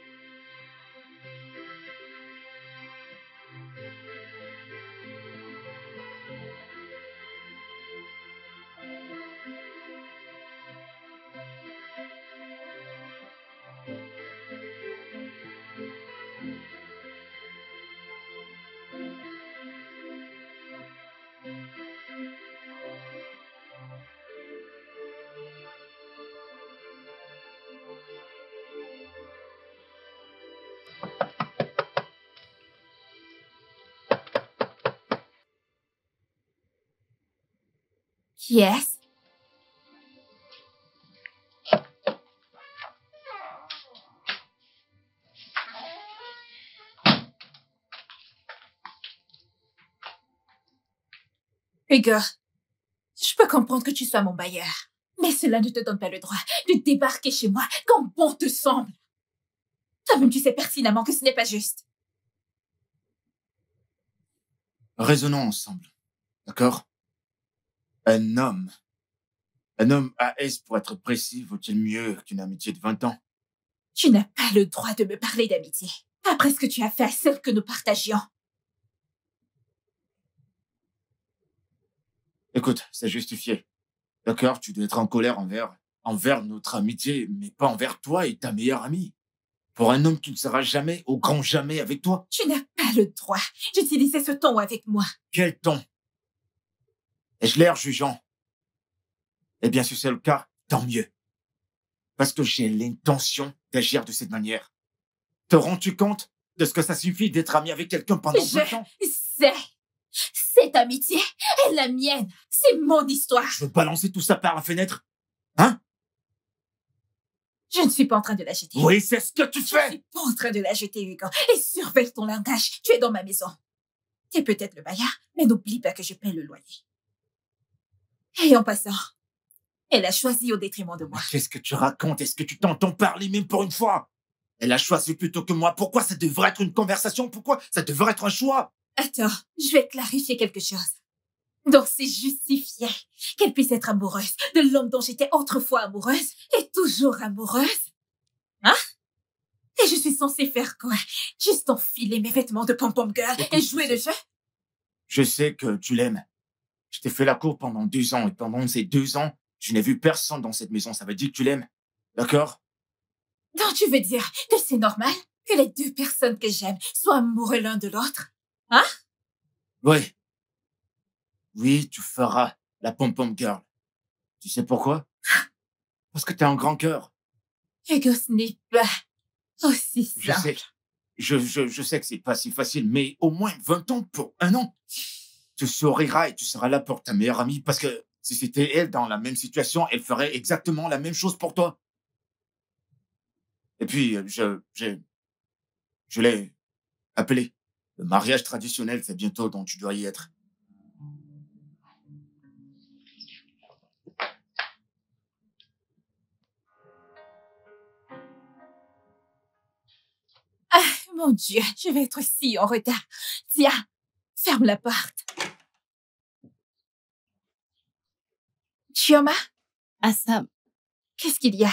Yes. Hugo, je peux comprendre que tu sois mon bailleur, mais cela ne te donne pas le droit de débarquer chez moi quand bon te semble. Toi-même, tu sais pertinemment que ce n'est pas juste. Raisonnons ensemble, d'accord? Un homme AS, pour être précis, vaut-il mieux qu'une amitié de 20 ans? Tu n'as pas le droit de me parler d'amitié, après ce que tu as fait à celle que nous partagions. Écoute, c'est justifié. D'accord, tu dois être en colère envers notre amitié, mais pas envers toi et ta meilleure amie. Pour un homme qui ne sera jamais, au grand jamais, avec toi. Tu n'as pas le droit d'utiliser ce ton avec moi. Quel ton? Ai-je l'air jugeant? Eh bien, si c'est le cas, tant mieux. Parce que j'ai l'intention d'agir de cette manière. Te rends-tu compte de ce que ça suffit d'être ami avec quelqu'un pendant 20 ans? sais. Cette amitié est la mienne. C'est mon histoire. Je veux balancer tout ça par la fenêtre? Hein? Je ne suis pas en train de la jeter. Oui, c'est ce que tu Je fais! ne suis pas en train de la jeter, Hugo. Et surveille ton langage. Tu es dans ma maison. Tu es peut-être le bailleur, mais n'oublie pas que je paie le loyer. Et en passant, elle a choisi au détriment de moi. Mais qu'est-ce que tu racontes? Est-ce que tu t'entends parler même pour une fois? Elle a choisi plutôt que moi. Pourquoi ça devrait être une conversation? Pourquoi ça devrait être un choix? Attends, je vais clarifier quelque chose. Donc c'est justifié qu'elle puisse être amoureuse de l'homme dont j'étais autrefois amoureuse et toujours amoureuse? Hein? Et je suis censée faire quoi? Juste enfiler mes vêtements de pom-pom girl et jouer le jeu? Je sais que tu l'aimes. Je t'ai fait la cour pendant 2 ans et pendant ces 2 ans, je n'ai vu personne dans cette maison. Ça veut dire que tu l'aimes. D'accord? Donc tu veux dire que c'est normal que les deux personnes que j'aime soient amoureux l'un de l'autre? Hein? Oui. Oui, tu feras la pom-pom girl. Tu sais pourquoi? Parce que t'as un grand cœur. Hugo, ce n'est pas aussi Je simple. sais. Je sais que c'est pas si facile, mais au moins 20 ans pour un an. Tu souriras et tu seras là pour ta meilleure amie parce que si c'était elle dans la même situation, elle ferait exactement la même chose pour toi. Et puis, je l'ai appelé. Le mariage traditionnel, c'est bientôt, donc tu dois y être. Ah, mon Dieu, je vais être si en retard. Tiens, ferme la porte. Chioma, Assam, qu'est-ce qu'il y a?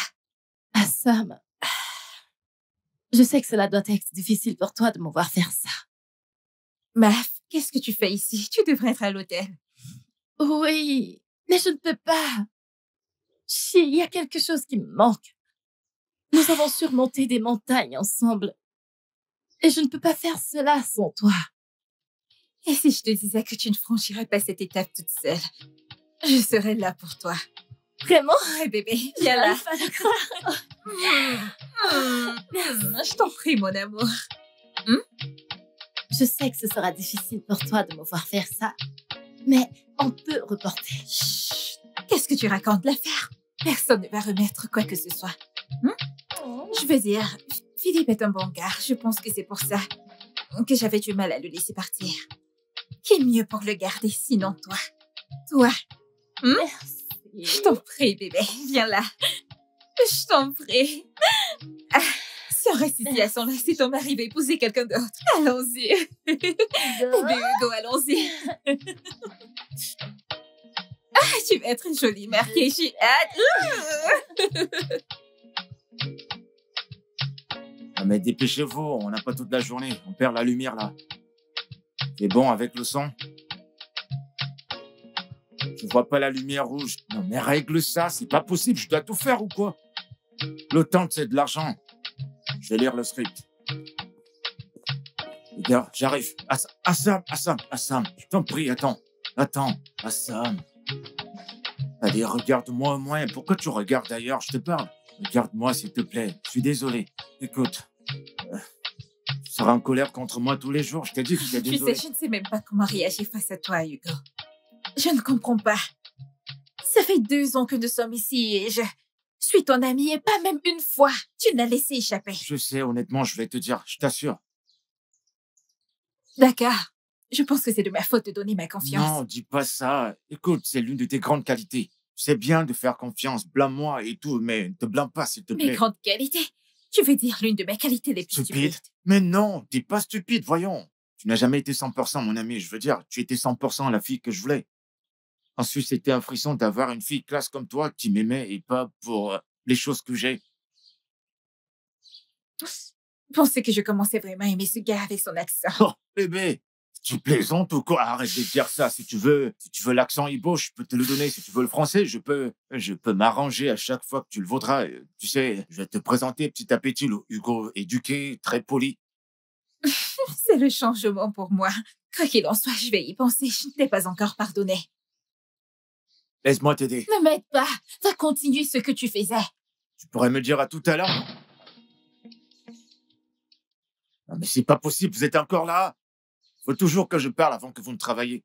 Assam, je sais que cela doit être difficile pour toi de me voir faire ça. Maf, qu'est-ce que tu fais ici? Tu devrais être à l'hôtel. Oui, mais je ne peux pas. Il y a quelque chose qui me manque. Nous avons surmonté des montagnes ensemble. Et je ne peux pas faire cela sans toi. Et si je te disais que tu ne franchirais pas cette étape toute seule? Je serais là pour toi. Vraiment? Ouais, bébé, viens là. J'arrive pas à le croire. Je t'en prie, mon amour. Je sais que ce sera difficile pour toi de me voir faire ça. Mais on peut reporter. Chut, qu'est-ce que tu racontes? L'affaire? Personne ne va remettre quoi que ce soit. Je veux dire, Philippe est un bon gars. Je pense que c'est pour ça que j'avais du mal à le laisser partir. Qui est mieux pour le garder sinon toi? Toi. Merci. Je t'en prie, bébé. Viens là. Je t'en prie. Ah, si on reste ici à son là, si ton mari va épouser quelqu'un d'autre. Allons-y. Bébé Hugo, allons-y. Ah, tu vas être une jolie mère qui est j'ai hâte. Ah, mais dépêchez-vous, on n'a pas toute la journée. On perd la lumière, là. C'est bon avec le son? Je vois pas la lumière rouge. Non, mais règle ça, c'est pas possible. Je dois tout faire ou quoi? Le temps, c'est de l'argent. Je vais lire le script. Regarde, j'arrive. Assam, je t'en prie, attends, Assam. Allez, regarde-moi au moins. Pourquoi tu regardes ailleurs? Je te parle. Regarde-moi, s'il te plaît. Je suis désolé. Écoute, tu seras en colère contre moi tous les jours. Je t'ai dit que j'étais Tu désolé. sais, je ne sais même pas comment réagir face à toi, Hugo. Je ne comprends pas. Ça fait 2 ans que nous sommes ici et je suis ton ami et pas même une fois. Tu l'as laissé échapper. Je sais, honnêtement, je vais te dire, je t'assure. D'accord. Je pense que c'est de ma faute de donner ma confiance. Non, dis pas ça. Écoute, c'est l'une de tes grandes qualités. C'est bien de faire confiance, blâme-moi et tout, mais ne te blâme pas, s'il te Mes plaît. grandes qualités. Tu veux dire l'une de mes qualités les plus Stupide. stupides. Mais non, t'es pas stupide, voyons. Tu n'as jamais été 100%, mon ami. Je veux dire, tu étais 100% la fille que je voulais. Ensuite, c'était un frisson d'avoir une fille classe comme toi qui m'aimait et pas pour les choses que j'ai. Je pensais que je commençais vraiment à aimer ce gars avec son accent. Oh, bébé, tu plaisantes ou quoi? Arrête de dire ça. Si tu veux l'accent Ibo, je peux te le donner. Si tu veux le français, je peux m'arranger à chaque fois que tu le voudras. Tu sais, je vais te présenter petit à petit le Hugo éduqué, très poli. C'est le changement pour moi. Quoi qu'il en soit, je vais y penser. Je ne t'ai pas encore pardonné. Laisse-moi t'aider. Ne m'aide pas. Va continuer ce que tu faisais. Tu pourrais me dire à tout à l'heure? Non, mais c'est pas possible, vous êtes encore là? Faut toujours que je parle avant que vous ne travailliez.